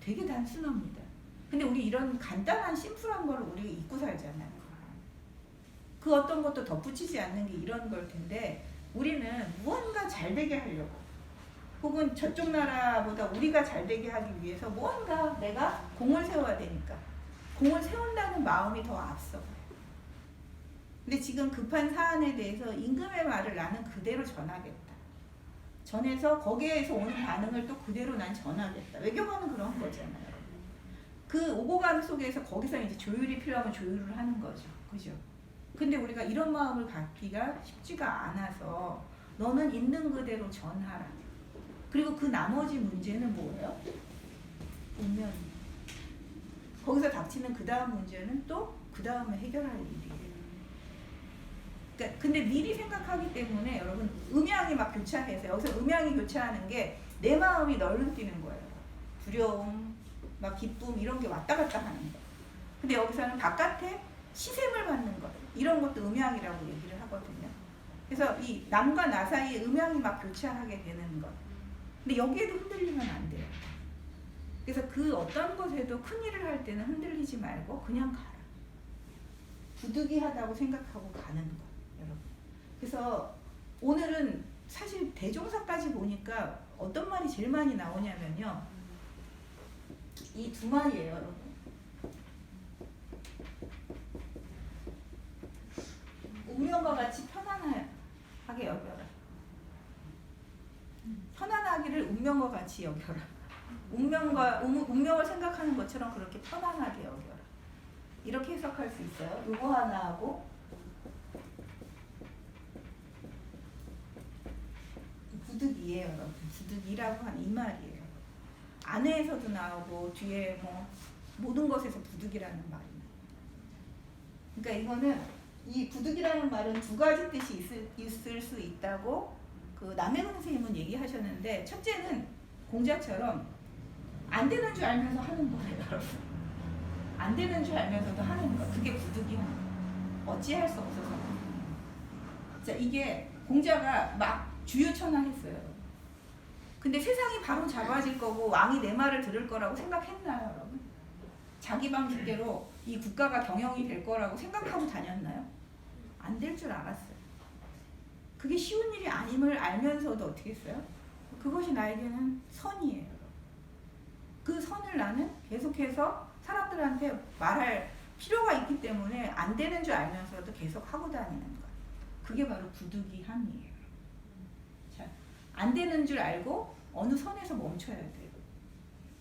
되게 단순합니다. 근데 우리 이런 간단한 심플한 거를 우리가 잊고 살잖아요. 그 어떤 것도 덧붙이지 않는 게 이런 걸 텐데 우리는 무언가 잘 되게 하려고 혹은 저쪽 나라보다 우리가 잘 되게 하기 위해서 무언가 내가 공을 세워야 되니까 공을 세운다는 마음이 더 앞서가요. 근데 지금 급한 사안에 대해서 임금의 말을 나는 그대로 전하겠다. 전해서 거기에서 오는 반응을 또 그대로 난 전하겠다. 외교관은 그런 거잖아요. 그 오고 가는 속에서 거기서 이제 조율이 필요하면 조율을 하는 거죠. 그죠? 근데 우리가 이런 마음을 갖기가 쉽지가 않아서 너는 있는 그대로 전하라. 그리고 그 나머지 문제는 뭐예요? 운명이에요. 거기서 닥치는 그 다음 문제는 또 그 다음에 해결할 일이에요. 그러니까 근데 미리 생각하기 때문에 여러분 음양이 막 교차해서 여기서 음양이 교차하는 게 내 마음이 널뛰는 거예요. 두려움, 막 기쁨 이런 게 왔다 갔다 하는 거. 근데 여기서는 바깥에 시샘을 받는 것 이런 것도 음양이라고 얘기를 하거든요. 그래서 이 남과 나 사이에 음양이 막 교차하게 되는 것. 근데 여기에도 흔들리면 안 돼요. 그래서 그 어떤 것에도 큰 일을 할 때는 흔들리지 말고 그냥 가라. 부득이하다고 생각하고 가는 것. 여러분. 그래서 오늘은 사실 대종사까지 보니까 어떤 말이 제일 많이 나오냐면요. 이 두 말이에요, 여러분. 운명과 같이 편안하게 여겨라. 편안하기를 운명과 같이 여겨라. 운명을 생각하는 것처럼 그렇게 편안하게 여겨라. 이렇게 해석할 수 있어요. 요거 하나 하고 부득이에요, 여러분. 부득이라고 하는 이 말이에요. 안에서도 나오고 뒤에 뭐 모든 것에서 부득이라는 말이 나와요. 그러니까 이거는 이 부득이라는 말은 두 가지 뜻이 있을 수 있다고 그 남해근 선생님은 얘기하셨는데 첫째는 공자처럼 안 되는 줄 알면서 하는 거예요, 여러분. 안 되는 줄 알면서도 하는 거. 그게 부득이한 거. 어찌할 수 없어서. 자, 이게 공자가 막 주유천하했어요. 근데 세상이 바로 잡아질 거고 왕이 내 말을 들을 거라고 생각했나요, 여러분? 자기 방식대로 이 국가가 경영이 될 거라고 생각하고 다녔나요? 안 될 줄 알았어요. 그게 쉬운 일이 아님을 알면서도 어떻게 했어요? 그것이 나에게는 선이에요. 그 선을 나는 계속해서 사람들 사람들한테 말할 필요가 있기 때문에 안 되는 줄 알면서도 계속 하고 다니는 것. 그게 바로 부득이함이에요. 자, 안 되는 줄 알고 어느 선에서 멈춰야 돼요.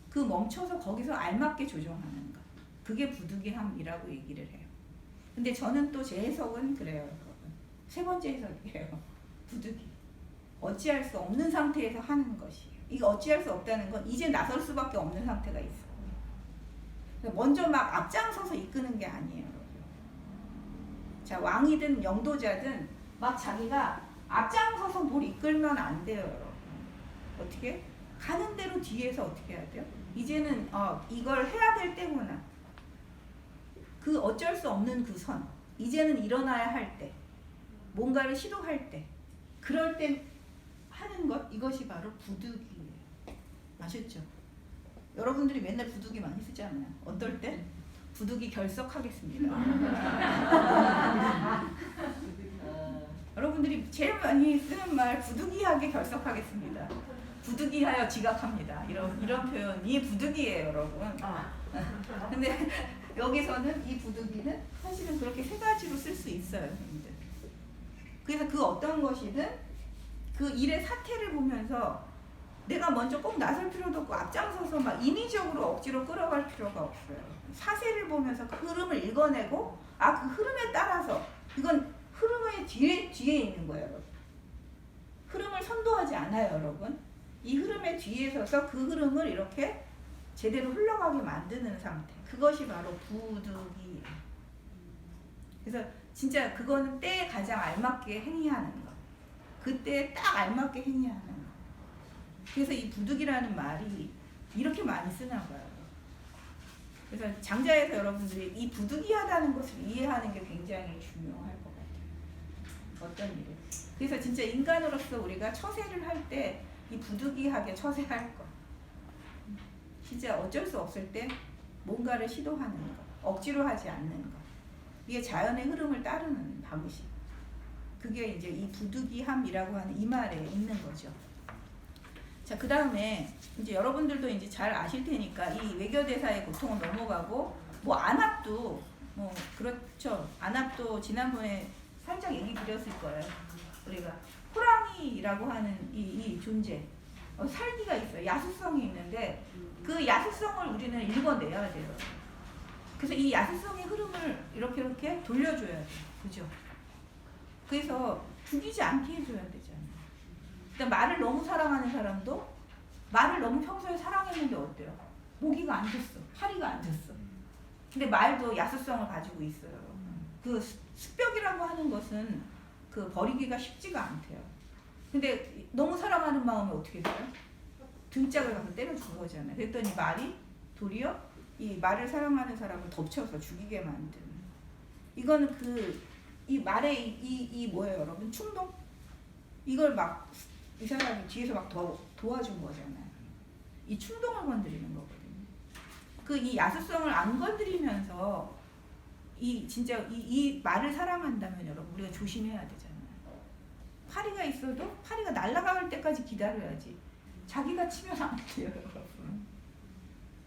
그 멈춰서 거기서 알맞게 조정하는 것. 그게 부득이함이라고 얘기를 해요. 근데 저는 또 제 해석은 그래요, 여러분. 세 번째 해석이에요. 부득이. 어찌할 수 없는 상태에서 하는 것이에요. 이거 어찌할 수 없다는 건 이제 나설 수밖에 없는 상태가 있어요. 먼저 막 앞장서서 이끄는 게 아니에요, 여러분. 자, 왕이든 영도자든 막 자기가 앞장서서 뭘 이끌면 안 돼요, 여러분. 어떻게? 가는 대로 뒤에서 어떻게 해야 돼요? 이제는 이걸 해야 될 때구나. 그 어쩔 수 없는 그 선. 이제는 일어나야 할 때. 뭔가를 시도할 때. 그럴 때 하는 것, 이것이 바로 부득이에요. 아셨죠? 여러분들이 맨날 부득이 많이 쓰잖아요. 어떨 때? 부득이 결석하겠습니다. 여러분들이 제일 많이 쓰는 말 부득이하게 결석하겠습니다. 부득이하여 지각합니다. 이런 표현이 부득이에요, 여러분. 근데 여기서는 이 부득이는 사실은 그렇게 세 가지로 쓸 수 있어요, 여러분들. 그래서 그 어떤 것이든 그 일의 사태를 보면서 내가 먼저 꼭 나설 필요도 없고 앞장서서 막 인위적으로 억지로 끌어갈 필요가 없어요. 사세를 보면서 그 흐름을 읽어내고 그 흐름에 따라서 이건 흐름의 뒤에 있는 거예요, 여러분. 흐름을 선도하지 않아요, 여러분. 이 흐름의 뒤에 서서 그 흐름을 이렇게 제대로 흘러가게 만드는 상태. 그것이 바로 부득이에요. 그래서 진짜 그거는 때에 가장 알맞게 행위하는 거. 그때에 딱 알맞게 행위하는 거. 그래서 이 부득이라는 말이 이렇게 많이 쓰나 봐요. 그래서 장자에서 여러분들이 이 부득이하다는 것을 이해하는 게 굉장히 중요할 것 같아요. 어떤 일을. 그래서 진짜 인간으로서 우리가 처세를 할 때 이 부득이하게 처세할 것. 진짜 어쩔 수 없을 때 뭔가를 시도하는 것. 억지로 하지 않는 것. 이게 자연의 흐름을 따르는 방식. 그게 이제 이 부득이함이라고 하는 이 말에 있는 거죠. 자, 그 다음에 이제 여러분들도 이제 잘 아실 테니까 이 외교대사의 고통은 넘어가고 안압도 그렇죠. 안압도 지난번에 살짝 얘기 드렸을 거예요. 우리가 호랑이라고 하는 이 존재 살기가 있어요. 야수성이 있는데 그 야수성을 우리는 읽어내야 돼요. 그래서 이 야수성의 흐름을 이렇게 돌려줘야 돼요. 그죠? 그래서 죽이지 않게 해줘야 되잖아요. 일단 말을 너무 사랑하는 사람도 말을 너무 평소에 사랑했는데 어때요? 모기가 안 졌어. 파리가 안 졌어. 근데 말도 야수성을 가지고 있어요. 그 습벽이라고 하는 것은 그 버리기가 쉽지가 않대요. 근데 너무 사랑하는 마음이 어떻게 돼요? 등짝을 가서 때려준 거잖아요. 그랬더니 말이 도리어 이 말을 사랑하는 사람을 덮쳐서 죽이게 만드는. 이거는 이 말의 이 뭐예요, 여러분? 충동? 이걸 막 이 사람이 뒤에서 막 도와준 거잖아요. 이 충동을 건드리는 거거든요. 이 야수성을 안 건드리면서 진짜 이 말을 사랑한다면 여러분 우리가 조심해야 되잖아요. 파리가 있어도 파리가 날아갈 때까지 기다려야지. 자기가 치면 안 돼요, 여러분.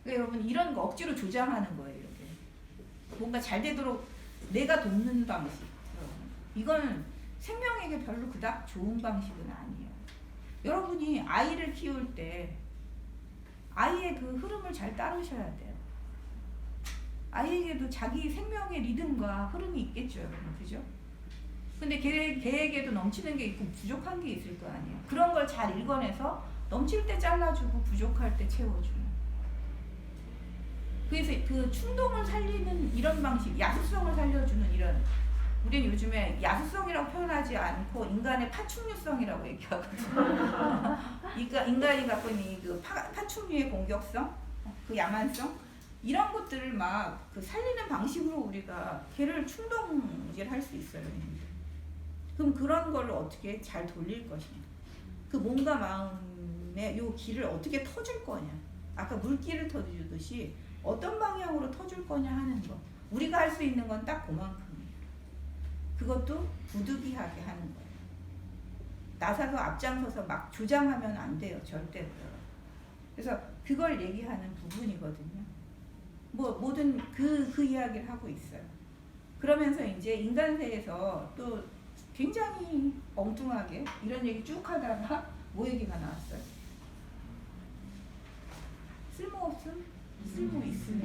그러니까 여러분 이런 거 억지로 조장하는 거예요, 이렇게. 뭔가 잘 되도록 내가 돕는 방식. 이거는 생명에게 별로 그닥 좋은 방식은 아니에요. 여러분이 아이를 키울 때 아이의 그 흐름을 잘 따르셔야 돼요. 아이에게도 자기 생명의 리듬과 흐름이 있겠죠, 여러분. 그죠? 근데 걔에게도 넘치는 게 있고 부족한 게 있을 거 아니에요. 그런 걸 잘 읽어내서 넘칠 때 잘라주고 부족할 때 채워주는. 그래서 그 충동을 살리는 이런 방식, 야수성을 살려주는 이런. 우리는 요즘에 야수성이라고 표현하지 않고 인간의 파충류성이라고 얘기하거든요. 인간이 갖고 있는 그 파충류의 공격성, 그 야만성, 이런 것들을 막 그 살리는 방식으로 우리가 걔를 충동질할 수 있어요. 그럼 그런 걸 어떻게 잘 돌릴 것이냐. 그 몸과 마음의 요 길을 어떻게 터줄 거냐. 아까 물길을 터주듯이 어떤 방향으로 터줄 거냐 하는 거. 우리가 할 수 있는 건 딱 그만큼이에요. 그것도 부득이하게 하는 거예요. 나서서 앞장서서 막 조장하면 안 돼요. 절대로요. 그래서 그걸 얘기하는 부분이거든요. 모든 그 이야기를 하고 있어요. 그러면서 이제 인간세에서 또 굉장히 엉뚱하게 이런 얘기 쭉 하다가 뭐 얘기가 나왔어요? 쓸모없음, 쓸모 있음.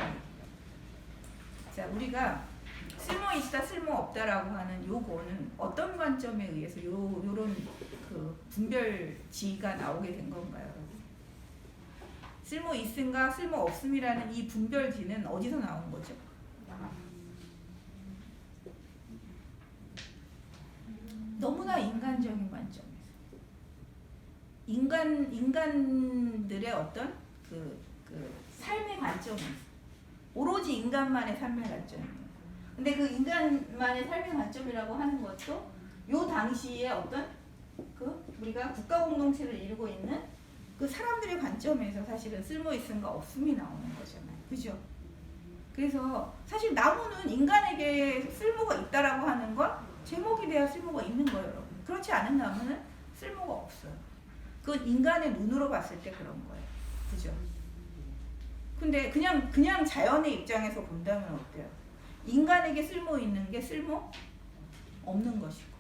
자, 우리가 쓸모 있다, 쓸모 없다라고 하는 요거는 어떤 관점에 의해서 요런 그 분별지가 나오게 된 건가요? 쓸모 있음과 쓸모 없음이라는 이 분별지는 어디서 나온 거죠? 너무나 인간적인 관점에서 인간들의 어떤 그 삶의 관점에서 오로지 인간만의 삶의 관점이에요. 근데 그 인간만의 삶의 관점이라고 하는 것도 요 당시에 어떤 그 우리가 국가 공동체를 이루고 있는 그 사람들의 관점에서 사실은 쓸모 있음과 없음이 나오는 거잖아요. 그죠? 그래서 사실 나무는 인간에게 쓸모가 있다라고 하는 건 제목이 돼야 쓸모가 있는 거예요, 여러분. 그렇지 않은 나무는 쓸모가 없어요. 그건 인간의 눈으로 봤을 때 그런 거예요. 그죠? 근데 그냥 자연의 입장에서 본다면 어때요? 인간에게 쓸모 있는 게 쓸모 없는 것이고,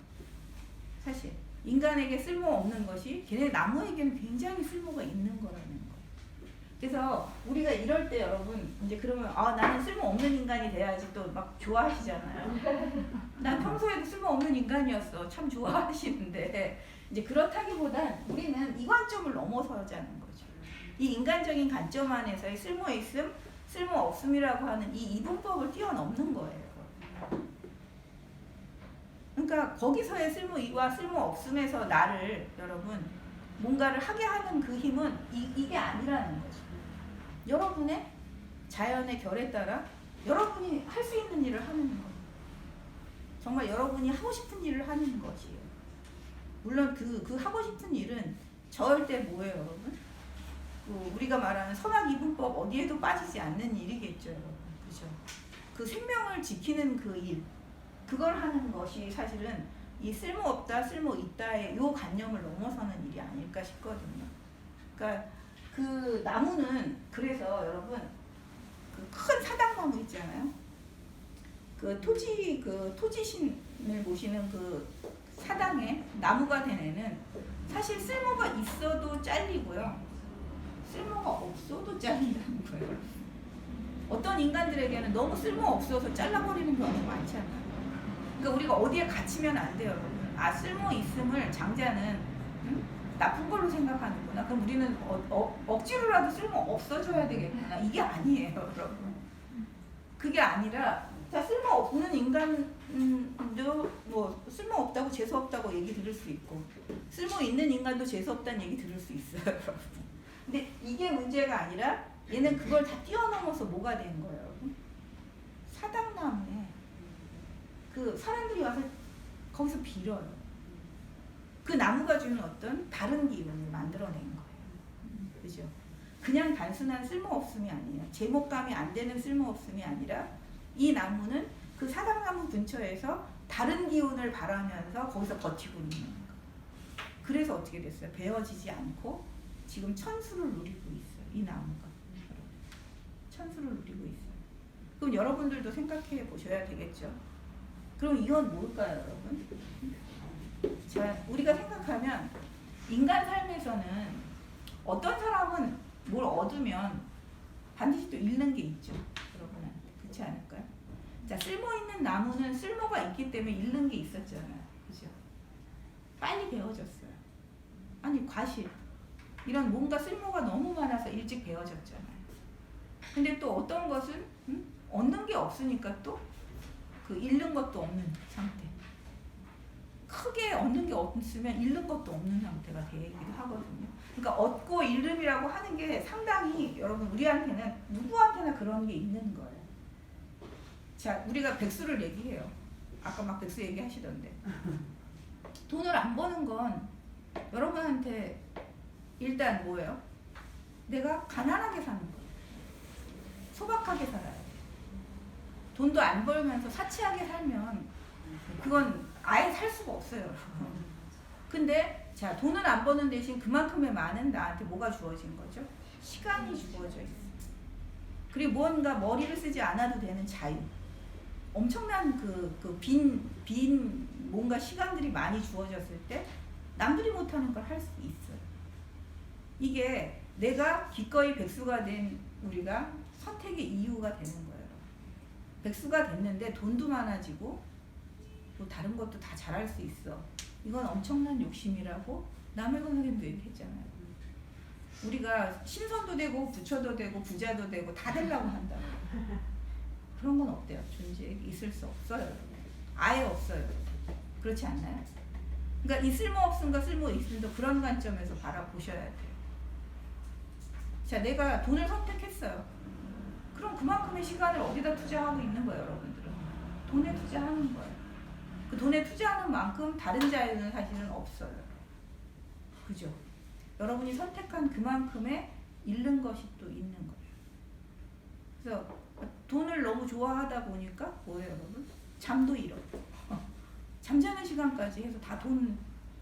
사실 인간에게 쓸모 없는 것이 걔네 나무에게는 굉장히 쓸모가 있는 거라는 거예요. 그래서 우리가 이럴 때 여러분 이제 그러면 나는 쓸모 없는 인간이 돼야지 또 막 좋아하시잖아요. 난 평소에도 쓸모 없는 인간이었어. 참 좋아하시는데 이제 그렇다기보단 우리는 이 관점을 넘어서자는 거죠. 이 인간적인 관점 안에서의 쓸모 있음, 쓸모 없음이라고 하는 이 이분법을 뛰어넘는 거예요. 그러니까 거기서의 쓸모 이와 쓸모 없음에서 나를 여러분 뭔가를 하게 하는 그 힘은 이게 아니라는 거죠. 여러분의 자연의 결에 따라 여러분이 할 수 있는 일을 하는 거예요. 정말 여러분이 하고 싶은 일을 하는 것이에요. 물론 그 하고 싶은 일은 절대 뭐예요, 여러분? 우리가 말하는 선악 이분법 어디에도 빠지지 않는 일이겠죠, 여러분. 그죠? 그 생명을 지키는 그 일, 그걸 하는 것이 사실은 이 쓸모없다, 쓸모있다의 요 관념을 넘어서는 일이 아닐까 싶거든요. 그러니까 그 나무는 그래서 여러분 그 큰 사당나무 있잖아요. 그 토지신을 모시는 그 사당에 나무가 된 애는 사실 쓸모가 있어도 잘리고요. 쓸모가 없어도 잘린다는 거예요. 어떤 인간들에게는 너무 쓸모 없어서 잘라버리는 경우가 많잖아요. 그러니까 우리가 어디에 갇히면 안 돼요, 여러분. 쓸모 있음을 장자는 나쁜 걸로 생각하는구나. 그럼 우리는 억지로라도 쓸모 없어져야 되겠구나. 이게 아니에요, 여러분. 그게 아니라 쓸모 없는 인간도 뭐 쓸모 없다고 재수 없다고 얘기 들을 수 있고 쓸모 있는 인간도 재수 없다는 얘기 들을 수 있어요, 여러분. 근데 이게 문제가 아니라 얘는 그걸 다 뛰어넘어서 뭐가 된 거예요, 여러분? 사당나무에 그 사람들이 와서 거기서 빌어요. 그 나무가 주는 어떤 다른 기운을 만들어낸 거예요. 그죠? 그냥 단순한 쓸모없음이 아니에요. 제목감이 안 되는 쓸모없음이 아니라 이 나무는 그 사당나무 근처에서 다른 기운을 바라면서 거기서 버티고 있는 거예요. 그래서 어떻게 됐어요? 베어지지 않고 지금 천수를 누리고 있어요. 이 나무가. 천수를 누리고 있어요. 그럼 여러분들도 생각해 보셔야 되겠죠. 그럼 이건 뭘까요, 여러분? 자, 우리가 생각하면 인간 삶에서는 어떤 사람은 뭘 얻으면 반드시 또 잃는 게 있죠, 여러분한테. 그렇지 않을까요? 자, 쓸모 있는 나무는 쓸모가 있기 때문에 잃는 게 있었잖아요. 그죠? 빨리 베어졌어요. 아니, 과실. 이런 뭔가 쓸모가 너무 많아서 일찍 베어졌잖아요. 근데 또 어떤 것은 얻는 게 없으니까 또 그 잃는 것도 없는 상태. 크게 얻는 게 없으면 잃는 것도 없는 상태가 되기도 하거든요. 그러니까 얻고 잃음이라고 하는 게 상당히 여러분 우리한테는 누구한테나 그런 게 있는 거예요. 자, 우리가 백수를 얘기해요. 아까 막 백수 얘기하시던데. 돈을 안 버는 건 여러분한테 일단 뭐예요? 내가 가난하게 사는 거예요. 소박하게 살아요. 돈도 안 벌면서 사치하게 살면 그건 아예 살 수가 없어요. 근데 자, 돈을 안 버는 대신 그만큼의 많은 나한테 뭐가 주어진 거죠? 시간이 주어져 있어요. 그리고 뭔가 머리를 쓰지 않아도 되는 자유. 엄청난 빈 뭔가 시간들이 많이 주어졌을 때 남들이 못하는 걸 할 수 있어요. 이게 내가 기꺼이 백수가 된 우리가 선택의 이유가 되는 거예요. 백수가 됐는데 돈도 많아지고 또 다른 것도 다 잘할 수 있어. 이건 엄청난 욕심이라고 남해건 선생님도 얘기했잖아요. 우리가 신선도 되고 부처도 되고 부자도 되고 다 되려고 한다. 그런 건 없대요. 존재에 있을 수 없어요. 아예 없어요. 그렇지 않나요? 그러니까 이 쓸모없음과 쓸모있음도 그런 관점에서 바라보셔야 돼요. 자, 내가 돈을 선택했어요. 그럼 그만큼의 시간을 어디다 투자하고 있는 거예요, 여러분들은. 돈에 투자하는 거예요. 그 돈에 투자하는 만큼 다른 자유는 사실은 없어요. 그죠? 여러분이 선택한 그만큼의 잃는 것이 또 있는 거예요. 그래서 돈을 너무 좋아하다 보니까 뭐예요, 여러분? 잠도 잃어. 잠자는 시간까지 해서 다 돈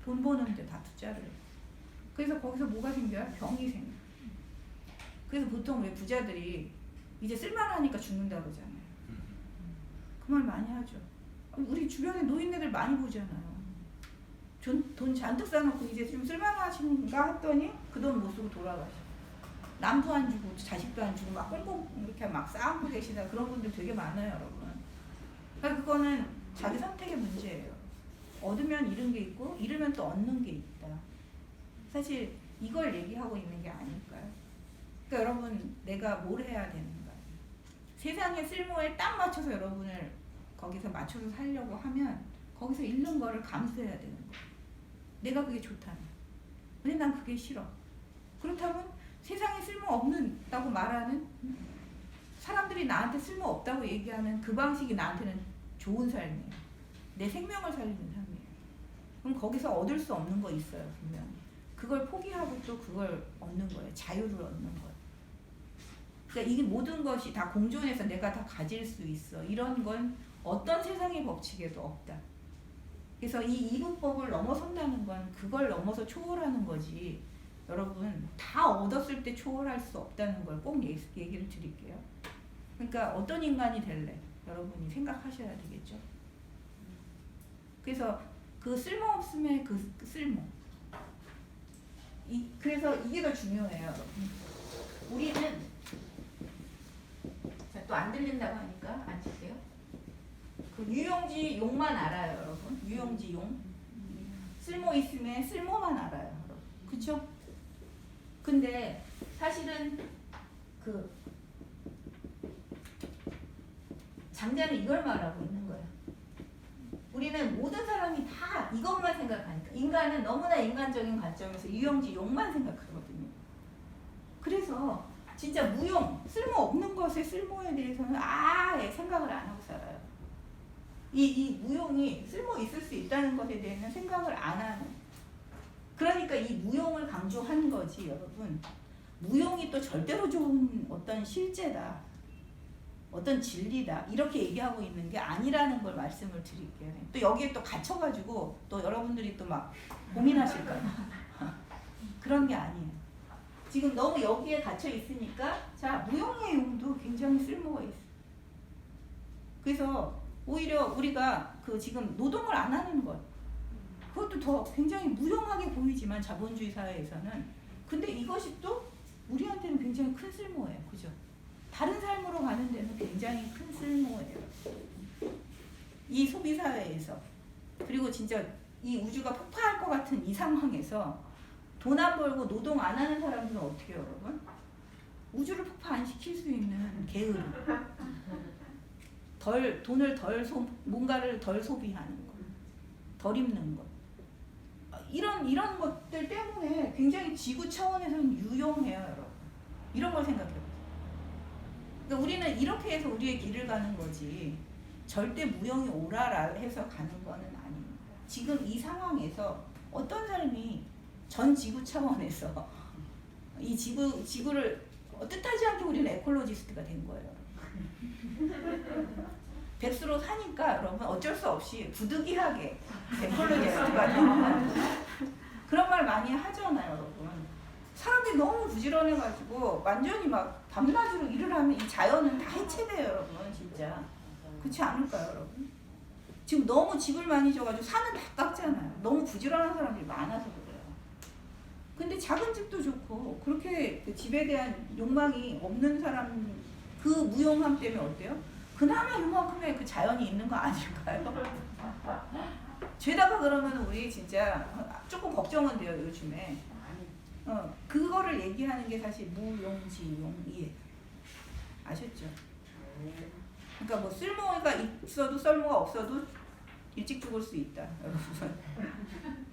버는데 다 투자를 해요. 그래서 거기서 뭐가 생겨요? 병이 생겨요. 그래서 보통 왜 부자들이 이제 쓸만하니까 죽는다고 그러잖아요. 그 말 많이 하죠. 우리 주변에 노인네들 많이 보잖아요. 돈 잔뜩 쌓아놓고 이제 좀 쓸만하신가 했더니 그 돈 못 쓰고 돌아가셔. 남도 안 주고 자식도 안 주고 막 꽁꽁 이렇게 막 쌓고 계시다. 그런 분들 되게 많아요, 여러분. 그러니까 그거는 자기 선택의 문제예요. 얻으면 잃은 게 있고 잃으면 또 얻는 게 있다. 사실 이걸 얘기하고 있는 게 아닐까요? 그러니까 여러분, 내가 뭘 해야 되는가? 세상의 쓸모에 딱 맞춰서 여러분을 거기서 맞춰서 살려고 하면 거기서 잃는 거를 감수해야 되는 거예요. 내가 그게 좋다면. 근데 난 그게 싫어. 그렇다면 세상에 쓸모없다고 말하는, 사람들이 나한테 쓸모없다고 얘기하는 그 방식이 나한테는 좋은 삶이에요. 내 생명을 살리는 삶이에요. 그럼 거기서 얻을 수 없는 거 있어요, 분명히. 그걸 포기하고 또 그걸 얻는 거예요. 자유를 얻는 거예요. 그러니까 이게 모든 것이 다 공존해서 내가 다 가질 수 있어. 이런 건 어떤 세상의 법칙에도 없다. 그래서 이 이분법을 넘어선다는 건 그걸 넘어서 초월하는 거지. 여러분, 다 얻었을 때 초월할 수 없다는 걸 꼭 얘기를 드릴게요. 그러니까 어떤 인간이 될래? 여러분이 생각하셔야 되겠죠. 그래서 그 쓸모없음의 그 쓸모. 그래서 이게 더 중요해요, 여러분. 우리는, 자, 또 안 들린다고 하니까 앉을게요. 그 유용지 용만 알아요, 여러분. 유용지 용. 쓸모 있음에 쓸모만 알아요, 여러분. 그쵸? 근데 사실은 그 장자는 이걸 말하고 있는 거예요. 우리는 모든 사람이 다 이것만 생각하니까, 인간은 너무나 인간적인 관점에서 유용지 용만 생각하거든요. 그래서 진짜 무용, 쓸모없는 것의 쓸모에 대해서는 아예 생각을 안 하고 살아요. 이 무용이 쓸모 있을 수 있다는 것에 대해서는 생각을 안 하는. 그러니까 이 무용을 강조한 거지, 여러분. 무용이 또 절대로 좋은 어떤 실제다, 어떤 진리다, 이렇게 얘기하고 있는 게 아니라는 걸 말씀을 드릴게요. 또 여기에 또 갇혀가지고 또 여러분들이 또 막 고민하실 거예요. 그런 게 아니에요. 지금 너무 여기에 갇혀 있으니까, 자, 무용의 용도 굉장히 쓸모가 있어요. 그래서 오히려 우리가 그 지금 노동을 안 하는 것, 그것도 더 굉장히 무용하게 보이지만 자본주의 사회에서는, 근데 이것이 또 우리한테는 굉장히 큰 쓸모예요. 그죠? 다른 삶으로 가는 데는 굉장히 큰 쓸모예요. 이 소비 사회에서. 그리고 진짜 이 우주가 폭파할 것 같은 이 상황에서 돈 안 벌고 노동 안 하는 사람들은 어떻게 해요, 여러분? 우주를 폭파 안 시킬 수 있는 게으름. 돈을 뭔가를 덜 소비하는 것, 덜 입는 것. 이런 것들 때문에 굉장히 지구 차원에서는 유용해요, 여러분. 이런 걸 생각해요. 그러니까 우리는 이렇게 해서 우리의 길을 가는 거지, 절대 무용이 오라라 해서 가는 거는 아닙니다. 지금 이 상황에서 어떤 사람이 전 지구 차원에서 이 지구를 뜻하지 않게 우리는 에콜로지스트가 된 거예요. 백수로 사니까 여러분 어쩔 수 없이 부득이하게 에콜로지스트가 된 거예요. 그런 말 많이 하잖아요, 여러분. 사람들이 너무 부지런해가지고 완전히 막 밤낮으로 일을 하면 이 자연은 다 해체돼요, 여러분. 진짜. 그렇지 않을까요, 여러분? 지금 너무 집을 많이 져가지고 산은 다 깎잖아요. 너무 부지런한 사람들이 많아서 그래요. 근데 작은 집도 좋고 그렇게 그 집에 대한 욕망이 없는 사람 그 무용함 때문에 어때요? 그나마 이만큼의 그 자연이 있는 거 아닐까요? 죄다가 그러면 우리 진짜 조금 걱정은 돼요, 요즘에. 그거를 얘기하는 게 사실 무용지용이에요. 아셨죠? 그러니까 뭐 쓸모가 있어도 썰모가 없어도 일찍 죽을 수 있다, 여러분.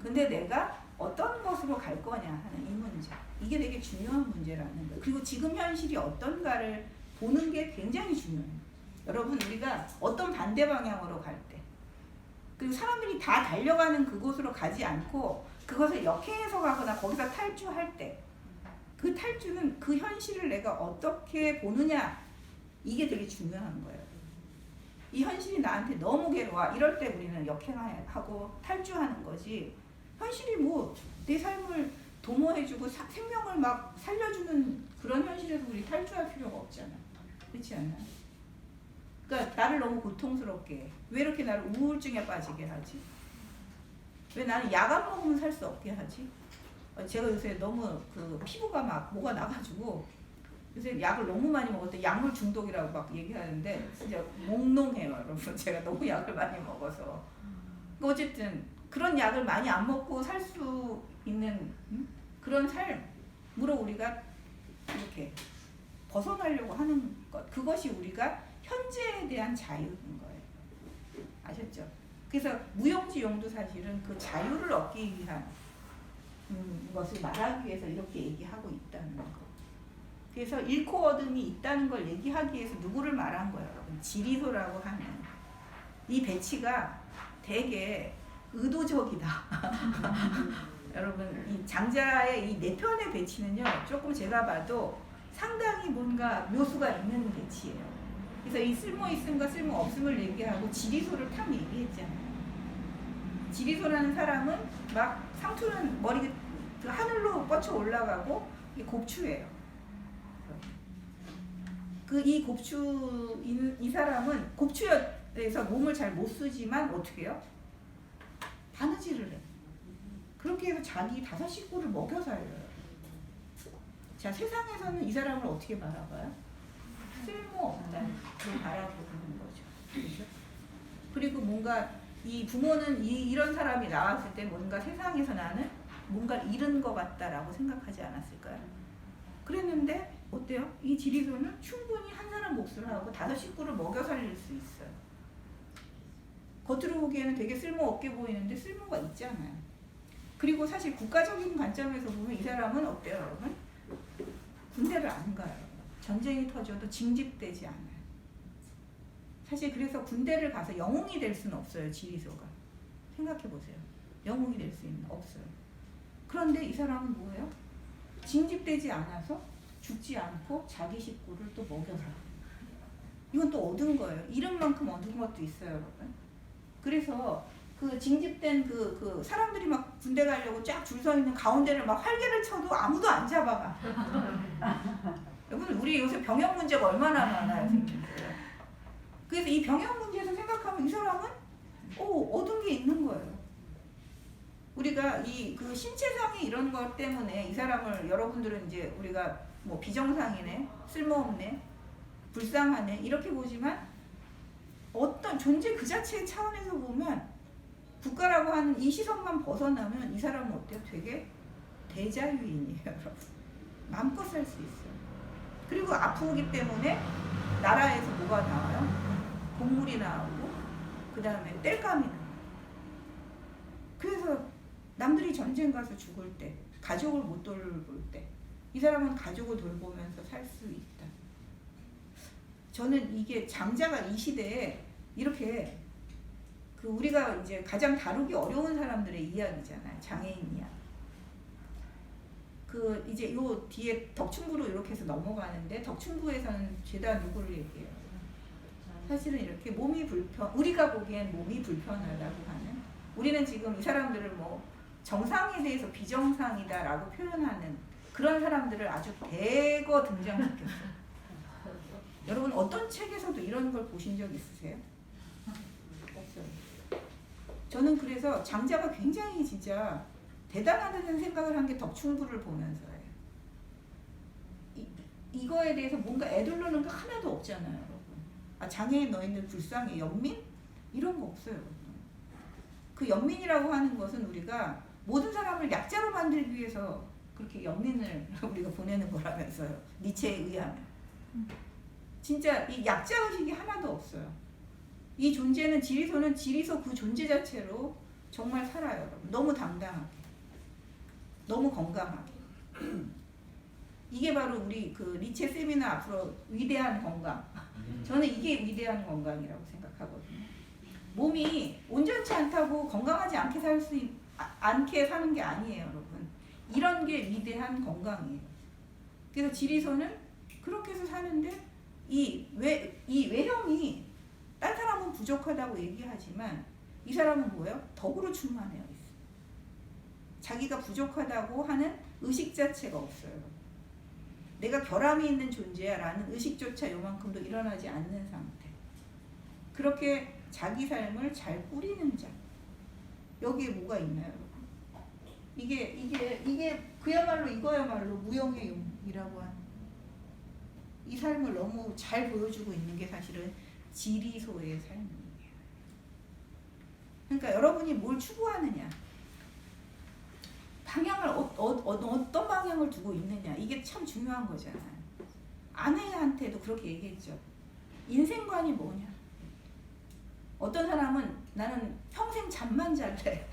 근데 내가 어떤 것으로 갈 거냐 하는 이 문제. 이게 되게 중요한 문제라는 거예요. 그리고 지금 현실이 어떤가를 보는 게 굉장히 중요해요. 여러분, 우리가 어떤 반대 방향으로 갈 때, 그리고 사람들이 다 달려가는 그곳으로 가지 않고 그것을 역행해서 가거나 거기서 탈주할 때, 그 탈주는 그 현실을 내가 어떻게 보느냐, 이게 되게 중요한 거예요. 이 현실이 나한테 너무 괴로워, 이럴 때 우리는 역행하고 탈주하는 거지, 현실이 뭐 내 삶을 도모해주고 생명을 막 살려주는 그런 현실에서 우리 탈주할 필요가 없잖아. 그렇지 않나요? 그러니까 나를 너무 고통스럽게 해. 왜 이렇게 나를 우울증에 빠지게 하지? 왜 나는 약 안 먹으면 살 수 없게 하지? 제가 요새 너무 그 피부가 막 뭐가 나가지고 요새 약을 너무 많이 먹었대. 약물 중독이라고 막 얘기하는데 진짜 몽롱해요, 여러분. 제가 너무 약을 많이 먹어서. 어쨌든 그런 약을 많이 안 먹고 살 수 있는 그런 삶으로 우리가 이렇게 벗어나려고 하는 것, 그것이 우리가 현재에 대한 자유인 거예요. 아셨죠? 그래서 무용지용도 사실은 그 자유를 얻기 위한 것을 말하기 위해서 이렇게 얘기하고 있다는 거. 그래서 잃고 얻음이 있다는 걸 얘기하기 위해서 누구를 말한 거예요, 여러분? 지리소라고 하는 이 배치가 되게 의도적이다. 여러분, 이 장자의 이 네 편의 배치는요, 조금 제가 봐도 상당히 뭔가 묘수가 있는 배치예요. 그래서 이 쓸모 있음과 쓸모 없음을 얘기하고 지리소를 탁 얘기했잖아요. 지리소라는 사람은 막 상투는 머리 그 하늘로 뻗쳐 올라가고 이게 곱추예요. 그 이 곱추 이 사람은 곱추에서 몸을 잘 못 쓰지만 어떻게 해요? 바느질을 해. 그렇게 해서 자기 5 식구를 먹여 살려요. 자, 세상에서는 이 사람을 어떻게 바라봐요? 쓸모없다. 그걸 바라보는 거죠. 그렇죠? 그리고 뭔가 이 부모는 이런 사람이 나왔을 때 뭔가 세상에서 나는 뭔가 잃은 것 같다라고 생각하지 않았을까요? 그랬는데 어때요? 이 지리소는 충분히 한 사람 몫을 하고 5 식구를 먹여 살릴 수 있어요. 겉으로 보기에는 되게 쓸모없게 보이는데 쓸모가 있잖아요. 그리고 사실 국가적인 관점에서 보면 이 사람은 어때요, 여러분? 군대를 안 가요. 전쟁이 터져도 징집되지 않아요. 사실 그래서 군대를 가서 영웅이 될 수는 없어요, 지리소가. 생각해보세요. 영웅이 될 수 있는, 없어요. 그런데 이 사람은 뭐예요? 징집되지 않아서 죽지 않고 자기 식구를 또 먹여서. 이건 또 얻은 거예요. 잃은 만큼 얻은 것도 있어요, 여러분. 그래서 그 징집된 그 사람들이 막 군대 가려고 쫙 줄 서 있는 가운데를 막 활개를 쳐도 아무도 안 잡아가. 여러분, 우리 요새 병역 문제가 얼마나 많아요, 생기는데요. 그래서 이 병역 문제에서 생각하면 이 사람은 얻은 게 있는 거예요. 우리가 이 그 신체상의 이런 것 때문에 이 사람을 여러분들은 이제 우리가 뭐 비정상이네, 쓸모없네, 불쌍하네 이렇게 보지만 어떤 존재 그 자체의 차원에서 보면 국가라고 하는 이 시선만 벗어나면 이 사람은 어때요? 되게 대자유인이에요, 여러분. 마음껏 살 수 있어요. 그리고 아프기 때문에 나라에서 뭐가 나와요? 곡물이 나오고 그 다음에 땔감이 나와요. 그래서 남들이 전쟁 가서 죽을 때, 가족을 못 돌볼 때 이 사람은 가족을 돌보면서 살 수 있다. 저는 이게 장자가 이 시대에 이렇게 그 우리가 이제 가장 다루기 어려운 사람들의 이야기잖아요. 장애인 이야기. 그 이제 요 뒤에 덕충부로 이렇게 해서 넘어가는데 덕충부에서는 죄다 누구를 얘기해요? 사실은 이렇게 몸이 우리가 보기엔 몸이 불편하다고 하는, 우리는 지금 이 사람들을 뭐 정상에 대해서 비정상이다라고 표현하는 그런 사람들을 아주 대거 등장시켰어요. 여러분 어떤 책에서도 이런 걸 보신 적 있으세요? 없어요. 저는 그래서 장자가 굉장히 진짜 대단하다는 생각을 한 게 덕충부를 보면서예요. 이거에 대해서 뭔가 애들러는 거 하나도 없잖아요, 여러분. 아, 장애인 너희들 불쌍해, 연민? 이런 거 없어요, 여러분. 그 연민이라고 하는 것은 우리가 모든 사람을 약자로 만들기 위해서 그렇게 연민을 우리가 보내는 거라면서요. 니체에 의하면. 진짜 이 약자의식이 하나도 없어요. 이 존재는 지리소는 지리소 그 존재 자체로 정말 살아요, 여러분. 너무 당당하게. 너무 건강하게. 이게 바로 우리 그 니체 세미나 앞으로 위대한 건강. 저는 이게 위대한 건강이라고 생각하거든요. 몸이 온전치 않다고 건강하지 않게 않게 사는 게 아니에요, 여러분. 이런 게 위대한 건강이에요. 그래서 지리소는 그렇게 해서 사는데 이 외형이 딴 사람은 부족하다고 얘기하지만 이 사람은 뭐예요? 덕으로 충만해요. 자기가 부족하다고 하는 의식 자체가 없어요. 내가 결함이 있는 존재야 라는 의식조차 요만큼도 일어나지 않는 상태. 그렇게 자기 삶을 잘 꾸리는 자. 여기에 뭐가 있나요, 여러분? 이게 이거야말로 무형의 용이라고 하는 이 삶을 너무 잘 보여주고 있는 게 사실은 지리소의 삶이에요. 그러니까 여러분이 뭘 추구하느냐, 방향을 어떤 방향을 두고 있느냐, 이게 참 중요한 거잖아요. 아내한테도 그렇게 얘기했죠. 인생관이 뭐냐. 어떤 사람은 나는 평생 잠만 잘래.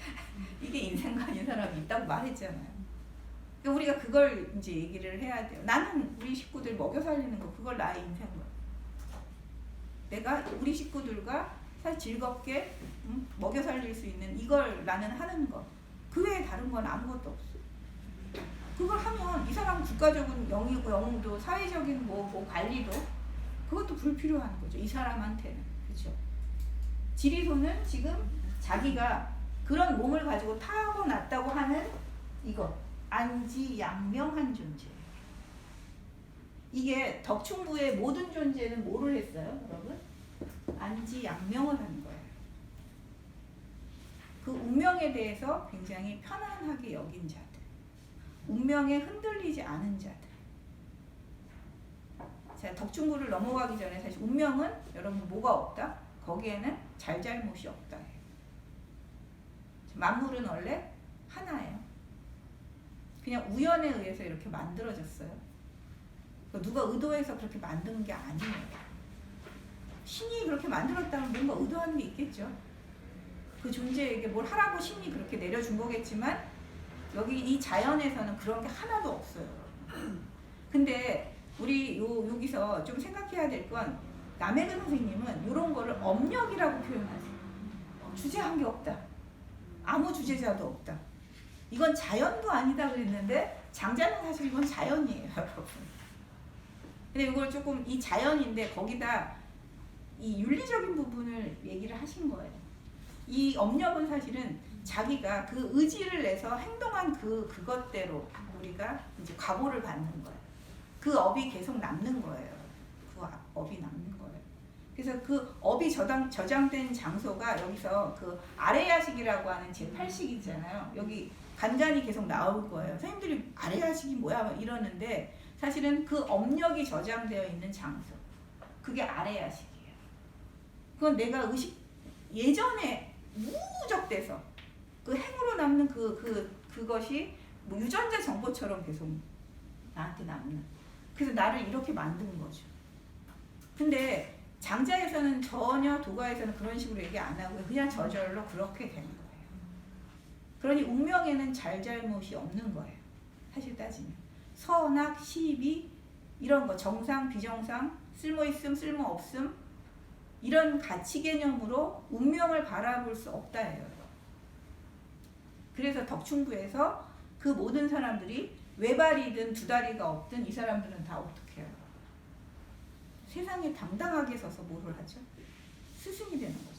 이게 인생관인 사람이 있다고 말했잖아요. 그러니까 우리가 그걸 이제 얘기를 해야 돼요. 나는 우리 식구들 먹여 살리는 거, 그걸 나의 인생관. 내가 우리 식구들과 사실 즐겁게 먹여 살릴 수 있는 이걸 나는 하는 거. 그 외에 다른 건 아무것도 없어. 그걸 하면 이 사람 국가적인 영웅도 사회적인 뭐 관리도 그것도 불필요한 거죠. 이 사람한테는. 그렇죠? 지리소는 지금 자기가 그런 몸을 가지고 타고났다고 하는 이거 안지양명한 존재. 이게 덕충부의 모든 존재는 뭐를 했어요, 여러분? 안지양명을 한 거예요. 그 운명에 대해서 굉장히 편안하게 여긴 자들, 운명에 흔들리지 않은 자들. 자, 덕충부를 넘어가기 전에 사실 운명은 여러분 뭐가 없다? 거기에는 잘잘못이 없다. 만물은 원래 하나예요. 그냥 우연에 의해서 이렇게 만들어졌어요. 누가 의도해서 그렇게 만든 게 아니에요. 신이 그렇게 만들었다면 뭔가 의도하는 게 있겠죠. 그 존재에게 뭘 하라고 신이 그렇게 내려준 거겠지만 여기 이 자연에서는 그런 게 하나도 없어요. 근데 우리 여기서 좀 생각해야 될 건 남해근 선생님은 이런 거를 업력이라고 표현하세요. 주제한 게 없다. 아무 주제자도 없다. 이건 자연도 아니다 그랬는데 장자는 사실 이건 자연이에요, 여러분. 근데 이걸 조금 이 자연인데 거기다 이 윤리적인 부분을 얘기를 하신 거예요. 이 업력은 사실은 자기가 그 의지를 내서 행동한 그것대로 우리가 이제 과보를 받는 거예요. 그 업이 계속 남는 거예요. 그 업이 남는 거예요. 그래서 그 업이 저장된 장소가 여기서 그 아레야식이라고 하는 제8식 있잖아요. 여기 간간히 계속 나올 거예요. 선생님들이 아레야식이 뭐야 이러는데 사실은 그 업력이 저장되어 있는 장소, 그게 아레야식이에요. 그건 내가 예전에 무적돼서 그 행으로 남는 그것이 뭐 유전자 정보처럼 계속 나한테 남는. 그래서 나를 이렇게 만든 거죠. 근데 장자에서는 전혀 도가에서는 그런 식으로 얘기 안 하고 그냥 저절로 그렇게 되는 거예요. 그러니 운명에는 잘잘못이 없는 거예요. 사실 따지면 선악, 시비 이런 거 정상, 비정상, 쓸모있음, 쓸모없음 이런 가치 개념으로 운명을 바라볼 수 없다예요. 그래서 덕충부에서 그 모든 사람들이 외발이든 두 다리가 없든 이 사람들은 다 어떻게 해요? 세상에 당당하게 서서 뭐를 하죠? 스승이 되는 거예요.